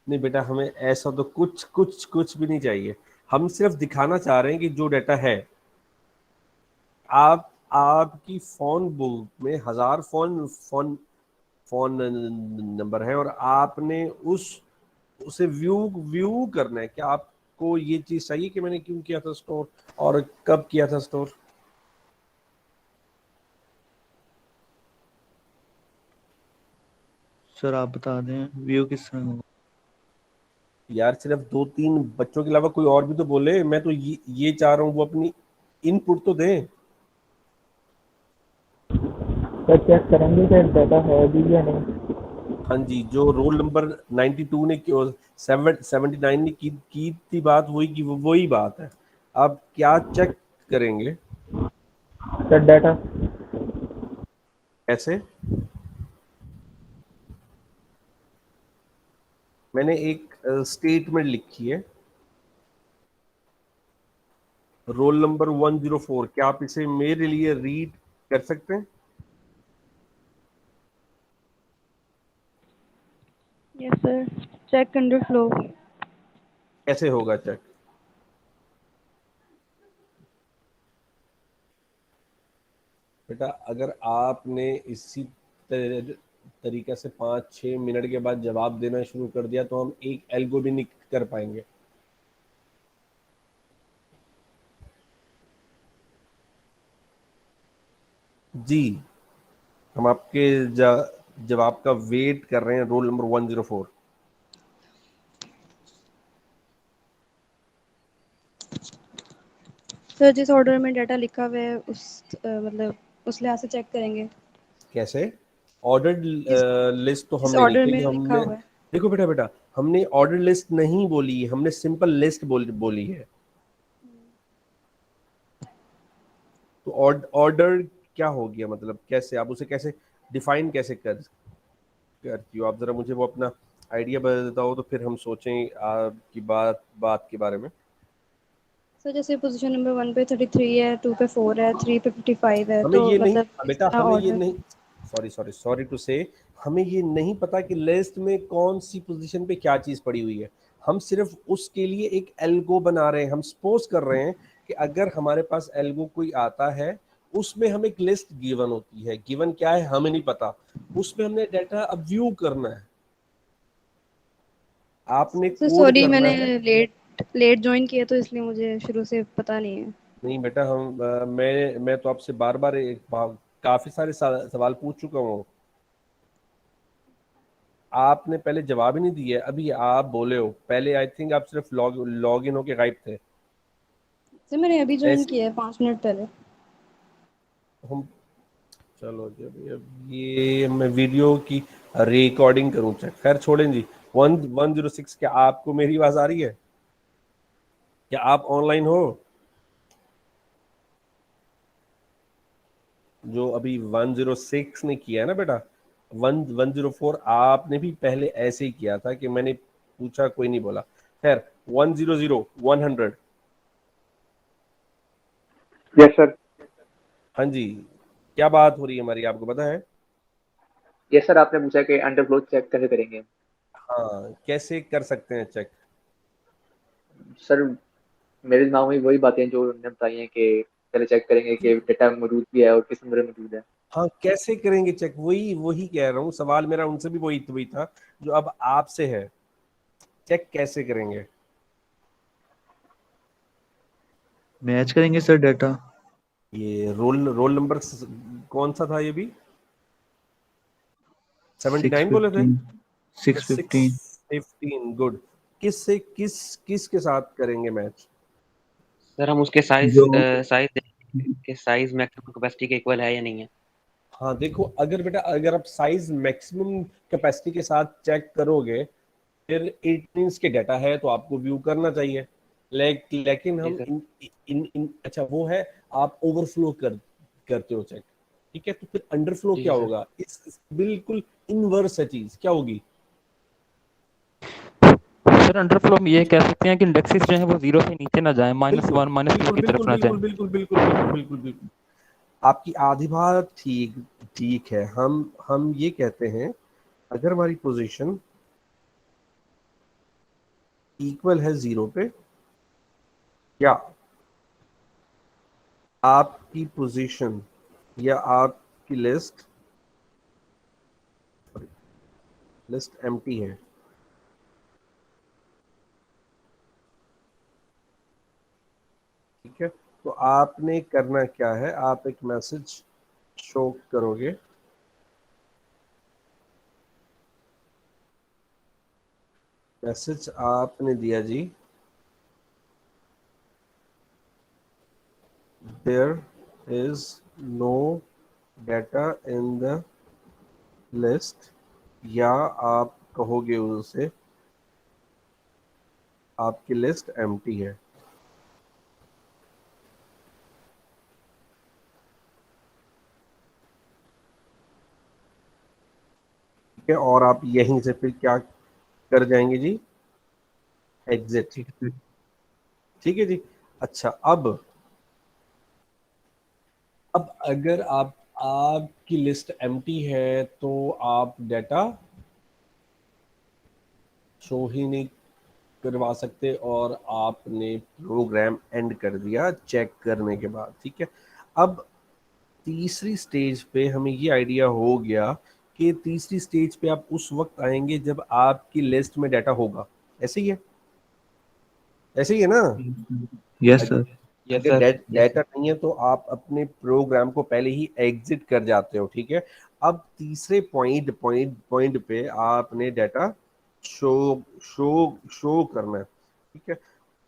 A: नहीं बेटा, हमें ऐसा तो कुछ भी नहीं चाहिए। हम सिर्फ दिखाना चाह रहे हैं कि जो डाटा है, आपकी फोन बुक में हजार फोन फोन नंबर है और आपने उसे व्यू व्यू करना है। क्या आपको ये चीज चाहिए कि मैंने क्यों किया था स्टोर और कब किया था स्टोर?
G: सर आप बता दें व्यू किस तरह होगा।
A: यार, सिर्फ दो तीन बच्चों के अलावा कोई और भी तो बोले। मैं तो ये चाह रहा हूँ वो अपनी इनपुट तो दें।
K: सर चेक करेंगे कि डाटा है भी या नहीं।
A: हाँ जी, जो रोल नंबर 92 ने 79 ने की थी बात, वही की वही बात है। अब क्या चेक करेंगे?
K: सर डाटा
A: ऐसे मैंने एक स्टेटमेंट लिखी है, रोल नंबर 104। क्या आप इसे मेरे लिए रीड कर सकते हैं?
F: Yes sir, check underflow.
A: कैसे होगा चेक? बेटा, अगर आपने इसी तरीके से 5-6 मिनट के बाद जवाब देना शुरू कर दिया तो हम एक एल्गो भी नहीं कर पाएंगे। जी, हम आपके जवाब का वेट कर रहे हैं, रोल नंबर 104।
H: सर जिस ऑर्डर में डाटा लिखा हुआ है मतलब उस लिहाज से चेक करेंगे।
A: कैसे? ऑर्डर लिस्ट तो
H: जिस
A: हमने नहीं
H: ऑर्डर
A: कही,
H: में लिखा
A: हमने
H: हुआ है।
A: देखो बेटा हमने ऑर्डर लिस्ट नहीं बोली, हमने सिंपल लिस्ट बोली है। तो ऑर्डर क्या हो गया, मतलब कैसे आप उसे कैसे डिफाइन कैसे करती हो आप? जरा मुझे वो अपना आइडिया बताओ, तो फिर हम सोचें आपकी बात के बारे में।
H: सर जैसे पोजीशन नंबर 1 पे 33 है, 2 पे 4 है, 3 पे 55 है,
A: हमें
H: तो
A: ये नहीं,
H: मतलब इस
A: बेटा
H: तरह
A: हमें ये
H: ऑर्डर।
A: नहीं, सॉरी टू से, हमें ये नहीं पता कि लिस्ट में कौन सी पोजीशन पे क्या चीज़ पड़ी हुई है। हम सिर्फ उसके लिए एक एल्गो बना रहे हैं। हम सपोज कर रहे हैं कि अगर हमारे पास एल्गो कोई आता है, उसमें हमें एक लिस्ट गिवन होती है। गिवन क्या है हमें नहीं पता, उसमें हमने डाटा अब व्यू करना है, आपने
H: सर
A: कोड
H: सॉरी,
A: करना
H: मैंने
A: है।
H: लेट ज्वाइन किया तो इसलिए मुझे शुरू से पता नहीं है।
A: नहीं बेटा, मैं तो आपसे बार बार काफी सारे सवाल पूछ चुका हूँ, आपने पहले जवाब ही नहीं दिया। अभी आप बोले हो, पहले आई थिंक आप सिर्फ लॉग इन होके गायब थे।
H: सर मैंने अभी ज्वाइन
A: ऐसे
H: किया है 5 मिनट पहले।
A: हम, चलो जी, अब ये मैं वीडियो की रिकॉर्डिंग करूँ चेक, खैर छोड़ें जी। 106, क्या आपको मेरी आवाज आ रही है? क्या आप ऑनलाइन हो? जो अभी 106 ने किया है ना बेटा, 104 आपने भी पहले ऐसे ही किया था कि मैंने पूछा, कोई नहीं बोला। खैर 100, 100।
K: Yes sir.
A: हाँ जी, क्या बात हो रही है हमारी, आपको पता है?
K: यस सर, आपने पूछा कि अंडरफ्लो चेक कैसे करेंगे।
A: हाँ, कैसे कर सकते हैं चेक?
K: सर मेरे दिमाग में वही बातें हैं जो उन्होंने बताई हैं कि पहले चेक करेंगे कि डेटा मौजूद भी है और किस नंबर में मौजूद है।
A: हाँ, कैसे करेंगे चेक, वही वही कह रहा हूँ। सवाल मेरा उनसे भी वही था जो अब आपसे है। चेक कैसे करेंगे?
G: मैच करेंगे सर डाटा।
A: ये रोल नंबर कौन सा था ये भी? 79 बोले थे?
G: 615 615।
A: 615, गुड। किससे किसके साथ करेंगे मैच?
I: सर हम उसके साइज
G: जो
I: साइज देखेंगे कि साइज मैक्सिमम कैपेसिटी के इक्वल है या नहीं है।
A: हाँ देखो, अगर बेटा अगर आप साइज मैक्सिमम कैपेसिटी के साथ चेक करोगे, फिर इट मींस के डाटा है तो आपको व्यू करना चाहिए। लेकिन
I: जी
A: हम
I: सर।
A: अच्छा वो है, आप ओवरफ्लो करते हो चेक, ठीक है? तो फिर अंडरफ्लो
I: जी
A: क्या
I: सर।
A: होगा? इस बिल्कुल इनवर्स है चीज, क्या होगी?
C: सर अंडरफ्लो में ये कह सकते हैं कि इंडेक्सेस जो है वो जीरो से नीचे ना जाए,
A: बिल्कुल
C: -1 -2
A: बिल्कुल
C: की तरफ
A: बिल्कुल
C: ना
A: बिल्कुल
C: जाए।
A: बिल्कुल बिल्कुल बिल्कुल बिल्कुल बिल्कुल। आपकी आधी बात ठीक ठीक है। हम ये कहते हैं, अगर हमारी पोजीशन इक्वल है 0 पे, या आपकी पोजीशन या आपकी लिस्ट एम्प्टी है, ठीक है? तो आपने करना क्या है, आप एक मैसेज शो करोगे। मैसेज आपने दिया जी, there is no data in the list, या आप कहोगे उसे आपकी लिस्ट एम्प्टी है, ठीक है? और आप यहीं से फिर क्या कर जाएंगे जी? एग्जिट,
G: ठीक है।
A: ठीक है जी। अच्छा, अब अगर आपकी लिस्ट एम्प्टी है तो आप डाटा शो ही नहीं करवा सकते, और आपने प्रोग्राम एंड कर दिया चेक करने के बाद, ठीक है? अब तीसरी स्टेज पे हमें ये आइडिया हो गया कि तीसरी स्टेज पे आप उस वक्त आएंगे जब आपकी लिस्ट में डाटा होगा। ऐसे ही है, ऐसे ही है ना?
G: Yes sir. यस
A: अगर
G: सर।
A: डाटा नहीं है तो आप अपने प्रोग्राम को पहले ही एग्जिट कर जाते हो, ठीक है। अब तीसरे पॉइंट पे आपने डाटा शो शो शो करना है, ठीक है।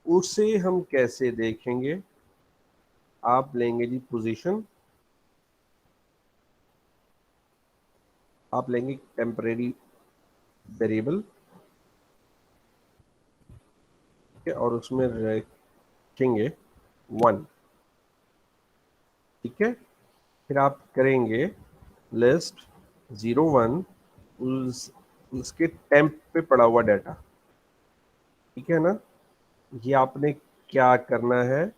A: उसे हम कैसे देखेंगे? आप लेंगे जी पोजीशन, आप लेंगे टेम्परेरी वेरिएबल, ठीक है, और उसमें रखेंगे 1, ठीक है। फिर आप करेंगे लिस्ट 01, उसके टेम्प पे पड़ा हुआ डाटा, ठीक है ना। ये आपने क्या करना है?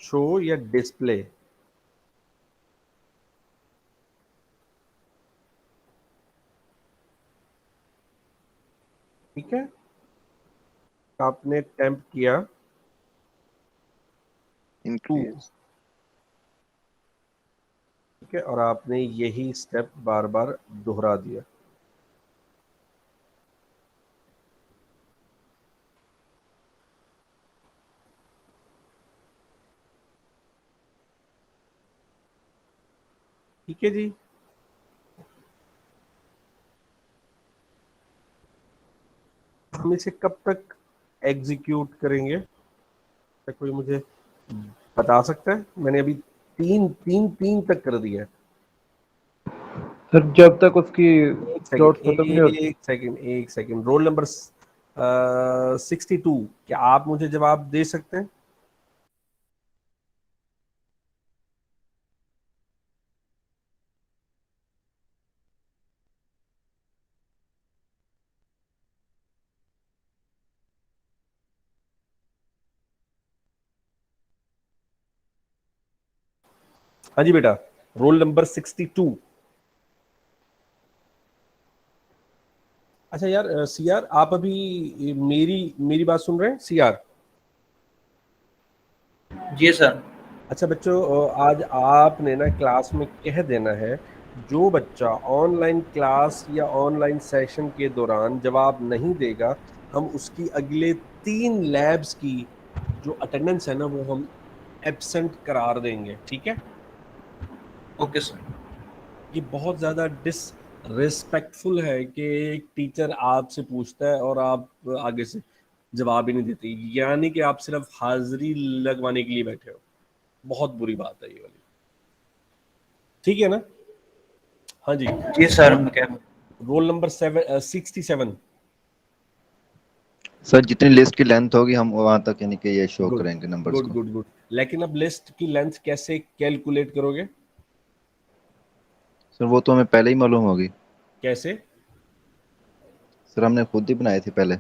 A: शो या डिस्प्ले? ठीक है, आपने टेम्प किया 2,
J: इंक्रीज।
A: ठीक है, और आपने यही स्टेप बार बार दोहरा दिया। ठीक है जी। हम इसे कब तक एग्जीक्यूट करेंगे? क्या कोई मुझे बता सकता है? मैंने अभी तीन तक कर दिया है।
D: सर जब तक उसकी
A: एक
D: स्लॉट
A: सेकंड,
D: खत्म नहीं होती।
A: एक सेकंड। रोल नंबर 62, क्या आप मुझे जवाब दे सकते हैं? हाँ जी बेटा, रोल नंबर 62। अच्छा यार, सीआर आप अभी मेरी बात सुन रहे हैं? सीआर,
B: जी सर।
A: अच्छा बच्चों, आज आपने ना क्लास में कह देना है, जो बच्चा ऑनलाइन क्लास या ऑनलाइन सेशन के दौरान जवाब नहीं देगा, हम उसकी अगले 3 लैब्स की जो अटेंडेंस है ना, वो हम एब्सेंट करार देंगे, ठीक है।
B: Okay sir.
A: ये बहुत ज़्यादा डिसरिस्पेक्टफुल है कि एक टीचर आपसे पूछता है और आप आगे से जवाब ही नहीं देते, यानी कि आप सिर्फ हाजिरी लगवाने के लिए बैठे हो। बहुत बुरी बात है ये वाली, ठीक है ना। हाँ जी।
B: जी सर, मैं क्या
A: रोल नंबर 67।
L: सर जितनी लिस्ट की लेंथ होगी हम वहां तक यानी कि ये शो
A: गुड
L: करेंगे नंबर्स
A: गुड
L: को।
A: Good good. लेकिन अब लिस्ट की लेंथ कैसे कैलकुलेट करोगे?
L: सर वो तो हमें पहले ही मालूम होगी।
A: कैसे?
L: सर हमने खुद ही बनाए थे पहले।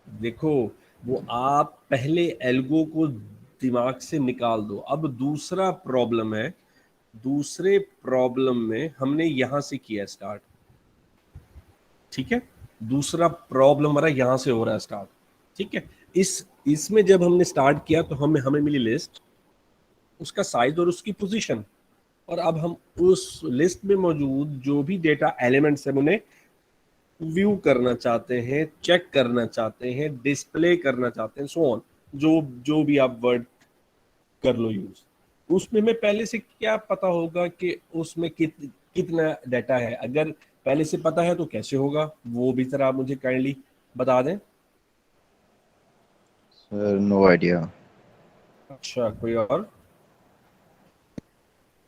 A: देखो, वो आप पहले एल्गो को दिमाग से निकाल दो। अब दूसरा प्रॉब्लम है, दूसरे प्रॉब्लम में हमने यहां से किया स्टार्ट, ठीक है। दूसरा प्रॉब्लम हमारा यहां से हो रहा है स्टार्ट, ठीक है। इसमें जब हमने स्टार्ट किया तो हमें हमें मिली लिस्ट, उसका साइज और उसकी पोजीशन, और अब हम उस लिस्ट में मौजूद जो भी डेटा एलिमेंट्स हैं उन्हें व्यू करना चाहते हैं, चेक करना चाहते हैं, डिस्प्ले करना चाहते हैं, सो ऑन, जो जो भी आप वर्ड कर लो यूज। उसमें मैं पहले से क्या पता होगा कि उसमें कितना डाटा है? अगर पहले से पता है तो कैसे होगा, वो भी जरा आप मुझे काइंडली बता दें।
L: Sir no idea.
A: अच्छा, कोई और?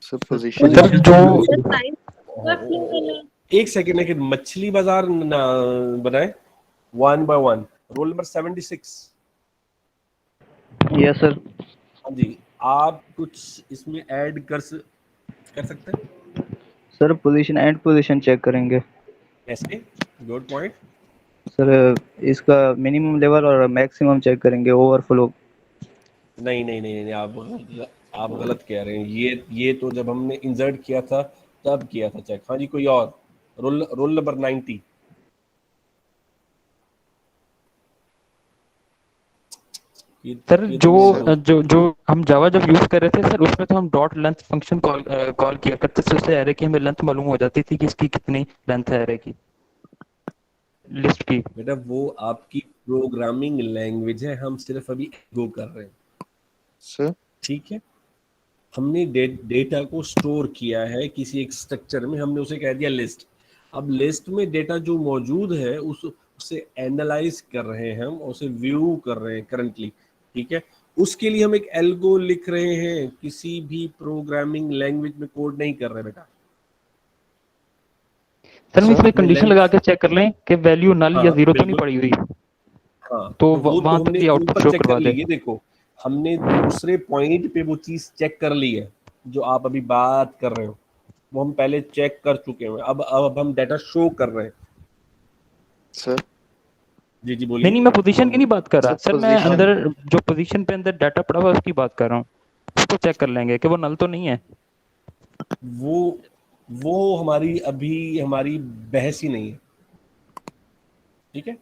J: सर
H: सर
J: पोजीशन
C: सर जो
F: सर साइज पूरा क्लियर करना है।
A: एक सेकेंड, लेकिन मछली बाजार ना बनाए 1 by 1। Roll number 76।
E: Yes sir.
A: हाँ जी, आप कुछ इसमें ऐड कर सकते हैं?
E: Sir position and position check करेंगे।
A: कैसे? Good point.
E: सर इसका मिनिमम लेवल और मैक्सिमम चेक करेंगे ओवरफ्लो।
A: नहीं नहीं नहीं नहीं, आप गलत कह रहे हैं। ये तो जब हमने इंसर्ट किया था तब किया था चेक। हाँ जी, कोई और? Roll number 90।
C: सर
A: ये
C: जो
A: तो मेरे
C: जो जो हम जावा जब यूज कर रहे थे सर, उसमें तो हम डॉट लेंथ फंक्शन कॉल किया करते थे, उससे एरे की हमें लेंथ मालूम हो जाती थी कि इसकी कितनी लेंथ है एरे की, लिस्ट की।
A: बेटा, वो आपकी प्रोग्रामिंग लैंग्वेज है, हम सिर्फ अभी गो कर रहे हैं।
J: सर
A: ठीक है, हमने डेटा को स्टोर किया है किसी एक स्ट्रक्चर में, हमने उसे कह दिया लिस्ट। अब लिस्ट में डेटा जो मौजूद है उसे एनालाइज कर रहे हैं, हम उसे व्यू कर रहे हैं करंटली। ठीक है, उसके लिए हम एक एल्गो लिख रहे हैं, किसी भी प्रोग्रामिंग लैंग्वेज में कोड नहीं कर रहे बेटा।
C: सर हम इसमें
A: अपने
C: कंडीशन लगा के चेक कर लें कि वैल्यू नल या
A: हाँ
C: जीरो तो नहीं
A: बिल्कुल,
C: पड़ी हुई,
A: हाँ
C: तो
A: तो वो तो
C: वहां तक
A: हमने
C: भी आउटपुट
A: ऊपर
C: शो
A: चेक कर
C: करवा
A: ली
C: दे।
A: है। देखो हमने दूसरे पॉइंट पे वो चीज चेक कर ली है जो आप अभी बात कर रहे हो, वो हम पहले चेक कर चुके हैं। अब हम डाटा शो कर रहे हैं।
J: सर
A: जी जी
C: नहीं
A: बोलिए।
C: नहीं, मैं पोजीशन की नहीं बात कर रहा
J: सर
C: सर, मैं
J: पोजीशन
C: अंदर जो पोजीशन पे अंदर डाटा पड़ा हुआ है उसकी बात कर रहा हूँ। उसको चेक कर लेंगे कि वो नल तो नहीं है।
A: वो हमारी बहस ही नहीं है। ठीक है,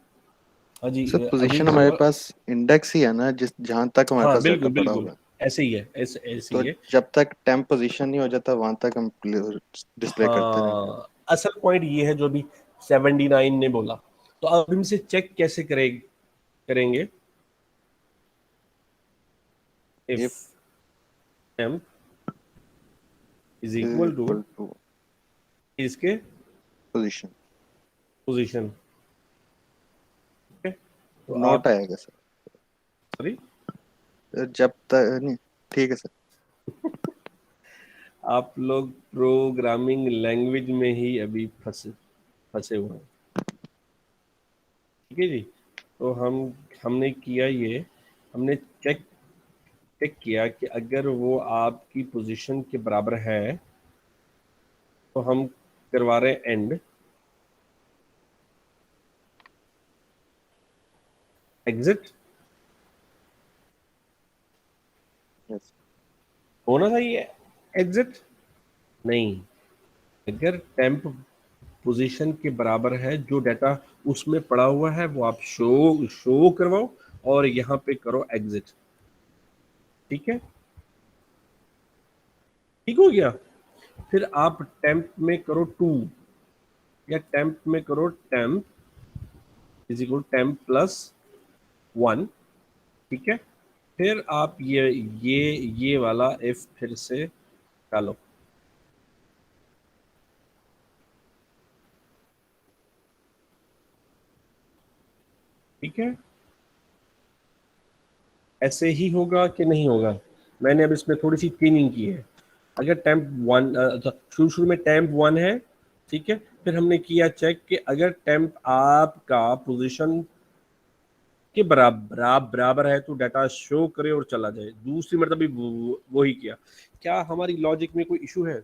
A: हाँ जी
J: सर
A: अभी
J: पोजीशन हमारे पास इंडेक्स ही है ना, जिस जहां तक हमारे
A: हाँ
J: पास डाटा
A: बिल्कुल
J: पड़ा
A: बिल्कुल,
J: हुआ है।
A: ऐसे ही है, ऐसे
J: तो
A: ही है।
J: जब तक टेम्प पोजीशन नहीं हो जाता वहां तक हम डिस्प्ले करते रहेंगे।
A: हाँ असल पॉइंट ये है जो अभी 79 ने बोला। तो अब इनसे चेक कैसे करेंगे? If
J: if
A: temp is
J: is
A: equal to
J: equal to
A: इसके
J: पोजीशन,
A: पोजीशन। तो
J: नोट
A: आप
J: आएगा सर।
A: सॉरी
J: जब तक नहीं, ठीक है सर।
A: आप लोग प्रोग्रामिंग लैंग्वेज में ही अभी फंसे हुए हैं। ठीक है जी, तो हमने किया ये, हमने चेक किया कि अगर वो आपकी पोजीशन के बराबर है तो हम करवा रहे हैं एंड एग्जिट।
J: यस
A: होना चाहिए एग्जिट नहीं, अगर टेम्प पोजीशन के बराबर है जो डाटा उसमें पड़ा हुआ है वो आप शो करवाओ और यहाँ पे करो एग्जिट। ठीक है, ठीक हो गया। फिर आप टेम्प में करो 2 या टेम्प में करो temp is equal temp plus 1। ठीक है, फिर आप ये वाला इफ फिर से डालो। ठीक है, ऐसे ही होगा कि नहीं होगा? मैंने अब इसमें थोड़ी सी चेंजिंग की है। अगर टेम्प 1 शुरू में टेम्प 1 है, ठीक है, फिर हमने किया चेक कि अगर टेम्प आपका पोजीशन के बराबर है तो डाटा शो करे और चला जाए। दूसरी मतलब भी वही किया। क्या हमारी लॉजिक में कोई इशू है?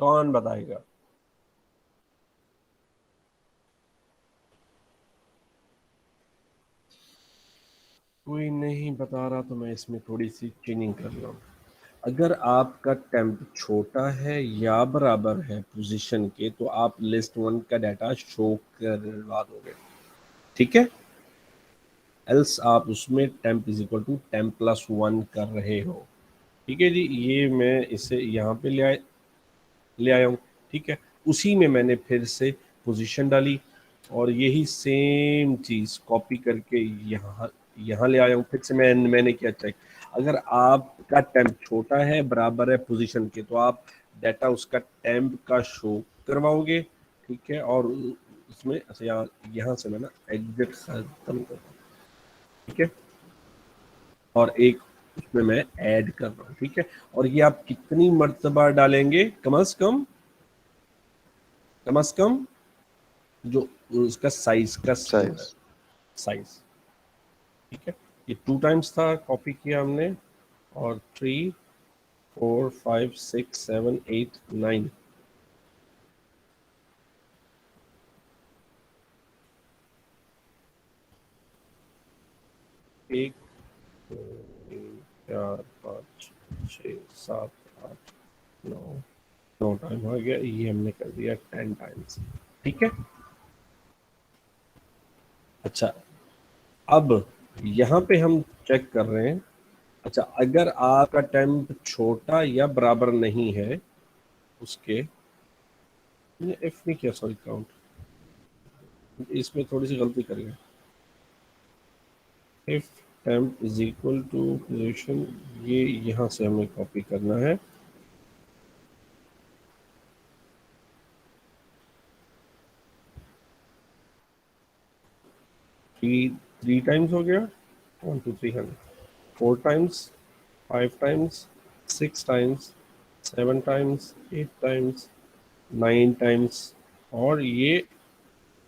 A: कौन बताएगा? कोई नहीं बता रहा तो मैं इसमें थोड़ी सी चेंजिंग कर रहा हूँ। अगर आपका टेम्प छोटा है या बराबर है पोजीशन के तो आप लिस्ट 1 का डाटा शो करवा दोगे। ठीक है, एल्स आप उसमें temp is equal to temp plus 1 कर रहे हो। ठीक है जी, ये मैं इसे यहाँ पे ले आया हूँ। ठीक है, उसी में मैंने फिर से पोजीशन डाली और यही सेम चीज़ कॉपी करके यहाँ ले आया हूँ। फिर से मैंने किया चेक। अगर आपका टेम्प छोटा है बराबर है पोजीशन के तो आप डाटा उसका टेम्प का शो करवाओगे। ठीक है, और उसमें अच्छा यहाँ से मैं ना एग्जिट खत्म करता हूँ। ठीक है, और एक उसमें मैं ऐड कर रहा हूँ। ठीक है, और ये आप कितनी मर्तबा डालेंगे? कम से कम जो उसका साइज का
J: साइज।
A: साइज। ठीक है, ये 2 टाइम्स था, कॉपी किया हमने, और 3 4 5 6 7 8 9 1 2 3 4 5 6 7 8 9 टाइम हो गया। ये हमने कर दिया 10 टाइम्स। ठीक है, अच्छा अब यहाँ पे हम चेक कर रहे हैं। अच्छा, अगर आपका टेम्प छोटा या बराबर नहीं है उसके, एफ नहीं किया, सॉरी काउंट, इसमें थोड़ी सी गलती कर गए। If temp is equal to position, ये यहाँ से हमें कॉपी करना है। थ्री टाइम्स हो गया, 1 2 3 4 times, 5 times, 6 times, 7 times, 8 times, 9 times, और ये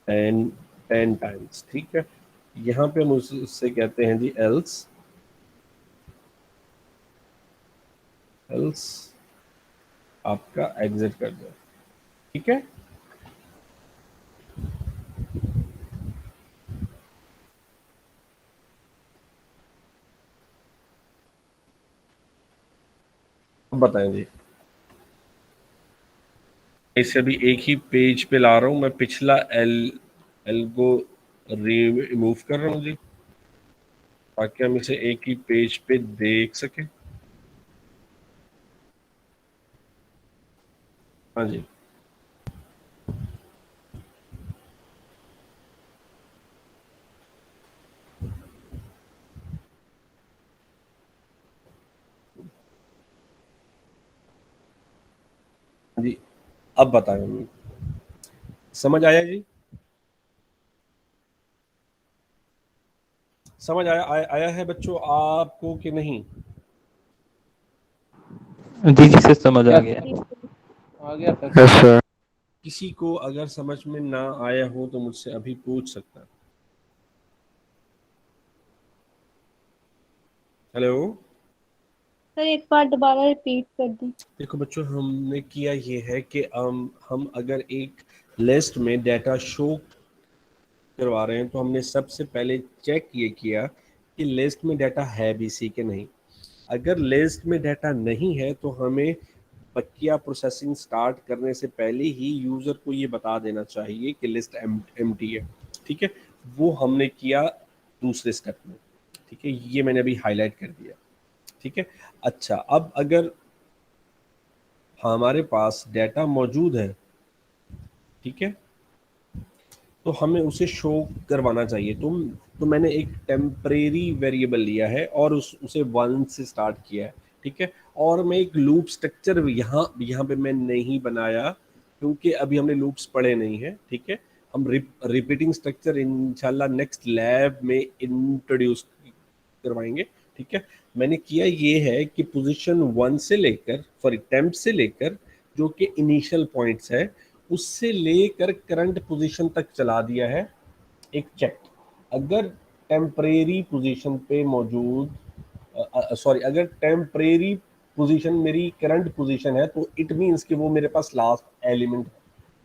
A: 10 टाइम्स। ठीक है, यहाँ पे हम उससे कहते हैं जी एल्स आपका एग्जिट कर दो। ठीक है, अब बताएं जी। इसे अभी एक ही पेज पे ला रहा हूँ मैं, पिछला एल को रिमूव कर रहा हूँ जी, ताकि हम इसे एक ही पेज पे देख सकें। हाँ जी, जी अब बताएं, समझ आया जी? समझ आया है बच्चों आपको कि नहीं?
C: जी जी सर, समझ आ गया।
D: आ गया सर।
A: किसी को अगर समझ में ना आया हो तो मुझसे अभी पूछ सकता है। हेलो,
F: सर एक बार दोबारा रिपीट कर दी।
A: देखो बच्चों, हमने किया ये है कि हम अगर एक लिस्ट में डाटा शो करवा रहे हैं तो हमने सबसे पहले चेक ये किया कि लिस्ट में डाटा है भी सी के नहीं। अगर लिस्ट में डाटा नहीं है तो हमें बकिया प्रोसेसिंग स्टार्ट करने से पहले ही यूज़र को ये बता देना चाहिए कि लिस्ट एम्प्टी है। ठीक है, वो हमने किया दूसरे स्टेप में। ठीक है, ये मैंने अभी हाईलाइट कर दिया। ठीक है, अच्छा, अब अगर हमारे पास डाटा मौजूद है, ठीक है, तो हमें उसे शो करवाना चाहिए। तो मैंने एक टेम्परेरी वेरिएबल लिया है और उसे 1 से स्टार्ट किया है। ठीक है, और मैं एक लूप स्ट्रक्चर यहाँ पे मैं नहीं बनाया, क्योंकि अभी हमने लूप्स पढ़े नहीं है। ठीक है, हम रिपीटिंग स्ट्रक्चर इंशाल्लाह नेक्स्ट लैब में इंट्रोड्यूस करवाएंगे। ठीक है, मैंने किया ये है कि पोजीशन 1 से लेकर, सॉरी टेम्प से लेकर, जो कि इनिशियल पॉइंट्स है, उससे लेकर करंट पोजीशन तक चला दिया है एक चेक। अगर टेम्परेरी पोजीशन पे मौजूद, सॉरी, अगर टेम्परेरी पोजीशन मेरी करंट पोजीशन है तो इट मीन्स कि वो मेरे पास लास्ट एलिमेंट है।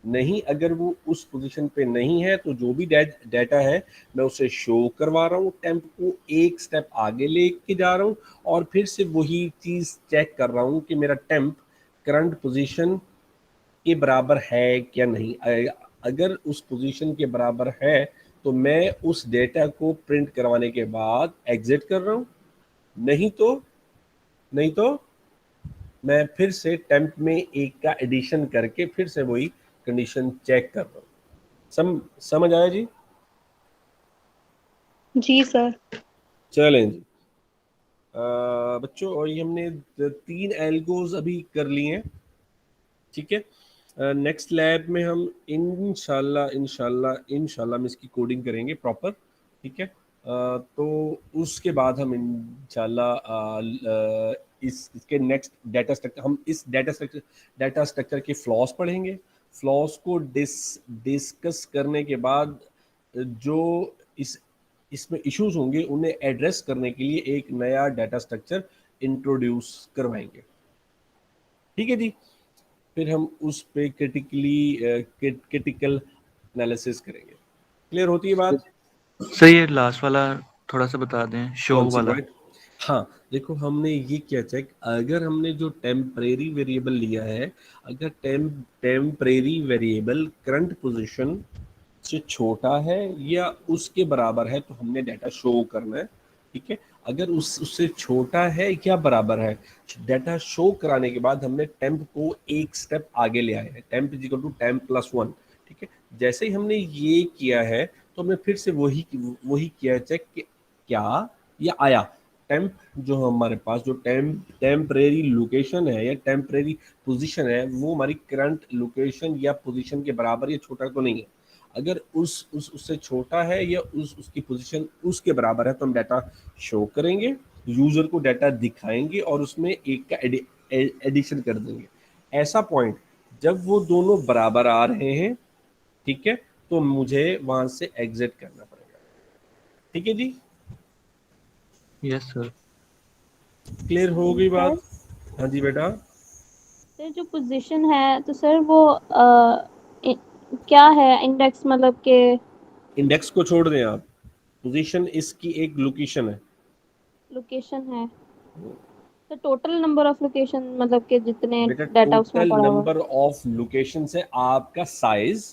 A: नहीं, अगर वो उस पोजीशन पे नहीं है तो जो भी डाटा है मैं उसे शो करवा रहा हूँ, टेम्प को एक स्टेप आगे लेके जा रहा हूँ, और फिर से वही चीज़ चेक कर रहा हूँ कि मेरा टेम्प करंट पोजीशन के बराबर है क्या नहीं। अगर उस पोजीशन के बराबर है तो मैं उस डेटा को प्रिंट करवाने के बाद एग्जिट कर रहा हूँ, नहीं तो मैं फिर से टेम्प में एक का एडिशन करके फिर से वही कंडीशन चेक कर रहा हूँ। समझ आया जी?
F: जी सर।
A: चलें जी, बच्चों, और ये हमने 3 एल्गोज अभी कर लिए हैं। ठीक है, नेक्स्ट लैब में हम इंशाल्लाह में इसकी कोडिंग करेंगे प्रॉपर। ठीक है, तो उसके बाद हम इंशाल्लाह इसके नेक्स्ट डाटा स्ट्रक्चर के फ्लॉस पढ़ेंगे। फ्लॉस को डिस्कस करने के बाद जो इसमें इश्यूज होंगे उन्हें एड्रेस करने के लिए एक नया डाटा स्ट्रक्चर इंट्रोड्यूस करवाएंगे। ठीक है जी, फिर हम उस पे क्रिटिकल एनालिसिस करेंगे। क्लियर होती है बात?
G: सर ये लास्ट वाला थोड़ा सा बता दें, शो
A: कौन सी
G: वाला।
A: पॉइंट? हाँ, देखो, हमने ये किया चेक, अगर हमने जो टेम्परेरी वेरिएबल लिया है, अगर टेम्परेरी वेरिएबल करंट पोजीशन से छोटा है या उसके बराबर है तो हमने डाटा शो करना है। ठीक है, अगर उससे छोटा है या बराबर है, डाटा शो कराने के बाद हमने टेम्प को एक स्टेप आगे ले आए हैं, temp is equal to temp plus 1। ठीक है, जैसे ही हमने ये किया है तो हमने फिर से वही किया है चेक कि क्या या आया। टेम्प जो हमारे पास जो टेम्परेरी लोकेशन है या टेम्परेरी पोजीशन है वो हमारी करंट लोकेशन या पोजीशन के बराबर या छोटा तो नहीं है। अगर उससे छोटा है या उसकी पोजीशन उसके बराबर है तो हम डाटा शो करेंगे, यूजर को डाटा दिखाएंगे और उसमें एक का एडिशन कर देंगे। ऐसा पॉइंट जब वो दोनों बराबर आ रहे हैं, ठीक है, तो मुझे वहां से एग्जिट करना पड़ेगा। ठीक है जी,
G: यस सर।
A: क्लियर हो गई
F: सर
A: बात? हाँ जी बेटा।
F: सर जो पोजीशन है तो सर वो क्या है इंडेक्स मतलब के।
A: इंडेक्स को छोड़ दें आप, पोजीशन इसकी एक लोकेशन है।
F: लोकेशन है तो टोटल नंबर ऑफ लोकेशन मतलब के जितने
A: बेटा
F: डाटा उसमें
A: टोटल
F: पड़ा हुआ है।
A: नंबर ऑफ लोकेशन से आपका साइज,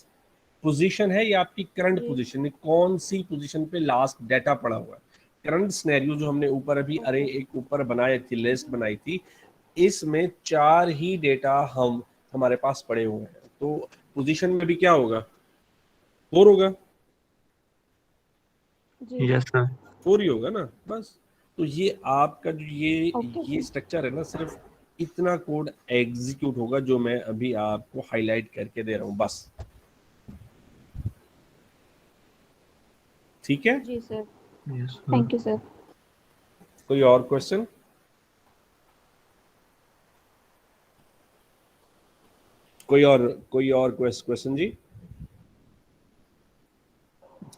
A: पोजीशन है या आपकी करंट
F: जी
A: पोजीशन है, कौन सी पोजीशन पे लास्ट डाटा पड़ा हुआ है। करंट सिनेरियो जो हमने ऊपर अभी अरे
F: ओके
A: एक ऊपर बनाई थी, लिस्ट बनाई थी, इसमें 4 ही डेटा हमारे पास पड़े हुए हैं। तो पोजीशन में भी क्या होगा, 4 होगा,
F: जी
G: यस सर।
A: 4 ही होगा ना बस। तो ये आपका जो
F: ओके
A: ये
F: सर।
A: स्ट्रक्चर है ना, सिर्फ इतना कोड एग्जीक्यूट होगा जो मैं अभी आपको हाईलाइट करके दे रहा हूँ बस। ठीक है,
F: जी sir.
G: Yes sir.
F: Thank you sir.
A: कोई और क्वेश्चन? कोई और क्वेश्चन जी?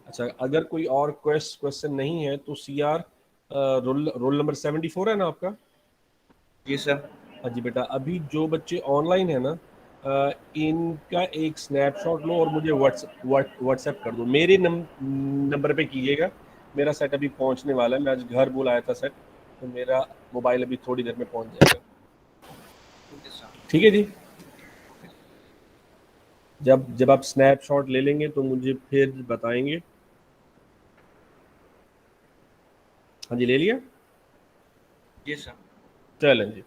A: अच्छा, अगर कोई और क्वेश्चन नहीं है तो सीआर, रोल रोल नंबर 74 है ना आपका?
B: जी सर।
A: हाँ जी बेटा, अभी जो बच्चे ऑनलाइन है ना, इनका एक स्नैपशॉट लो और मुझे व्हाट्सएप कर दो। मेरे नंबर पे कीजिएगा। मेरा सेट अभी पहुंचने वाला है, मैं आज घर बुलाया था सेट, तो मेरा मोबाइल अभी थोड़ी देर में पहुंच जाएगा।
B: Okay sir.
A: ठीक है जी, जब जब आप स्नैपशॉट ले लेंगे तो मुझे फिर बताएंगे। हाँ जी, ले लिया?
B: जी सर।
A: चलें जी।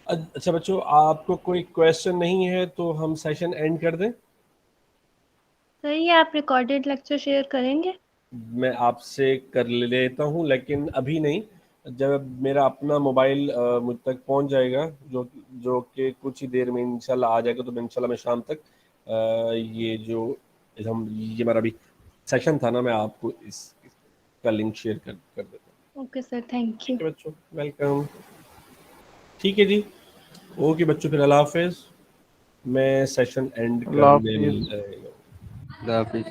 A: अच्छा बच्चों, आपको कोई क्वेश्चन नहीं है तो हम सेशन एंड कर दें?
F: सर ये आप रिकॉर्डेड लेक्चर शेयर करेंगे?
A: मैं आपसे कर लेता हूँ लेकिन अभी नहीं। जब मेरा अपना मोबाइल मुझ तक पहुँच जाएगा, जो जो कि कुछ ही देर में इंशाल्लाह आ जाएगा, तो इंशाल्लाह मैं शाम तक ये जो ये हमारा अभी सेशन था ना, मैं आपको इसका लिंक शेयर कर देता हूँ।
F: Okay sir, thank you.
A: ठीक है बच्चों, वेलकम। ठीक है जी, ओके बच्चों, फिर अल्लाह हाफिज़। मैं सेशन एंड
D: अल्लाह
A: करने
D: हाफिज।
L: अल्लाह हाफिज।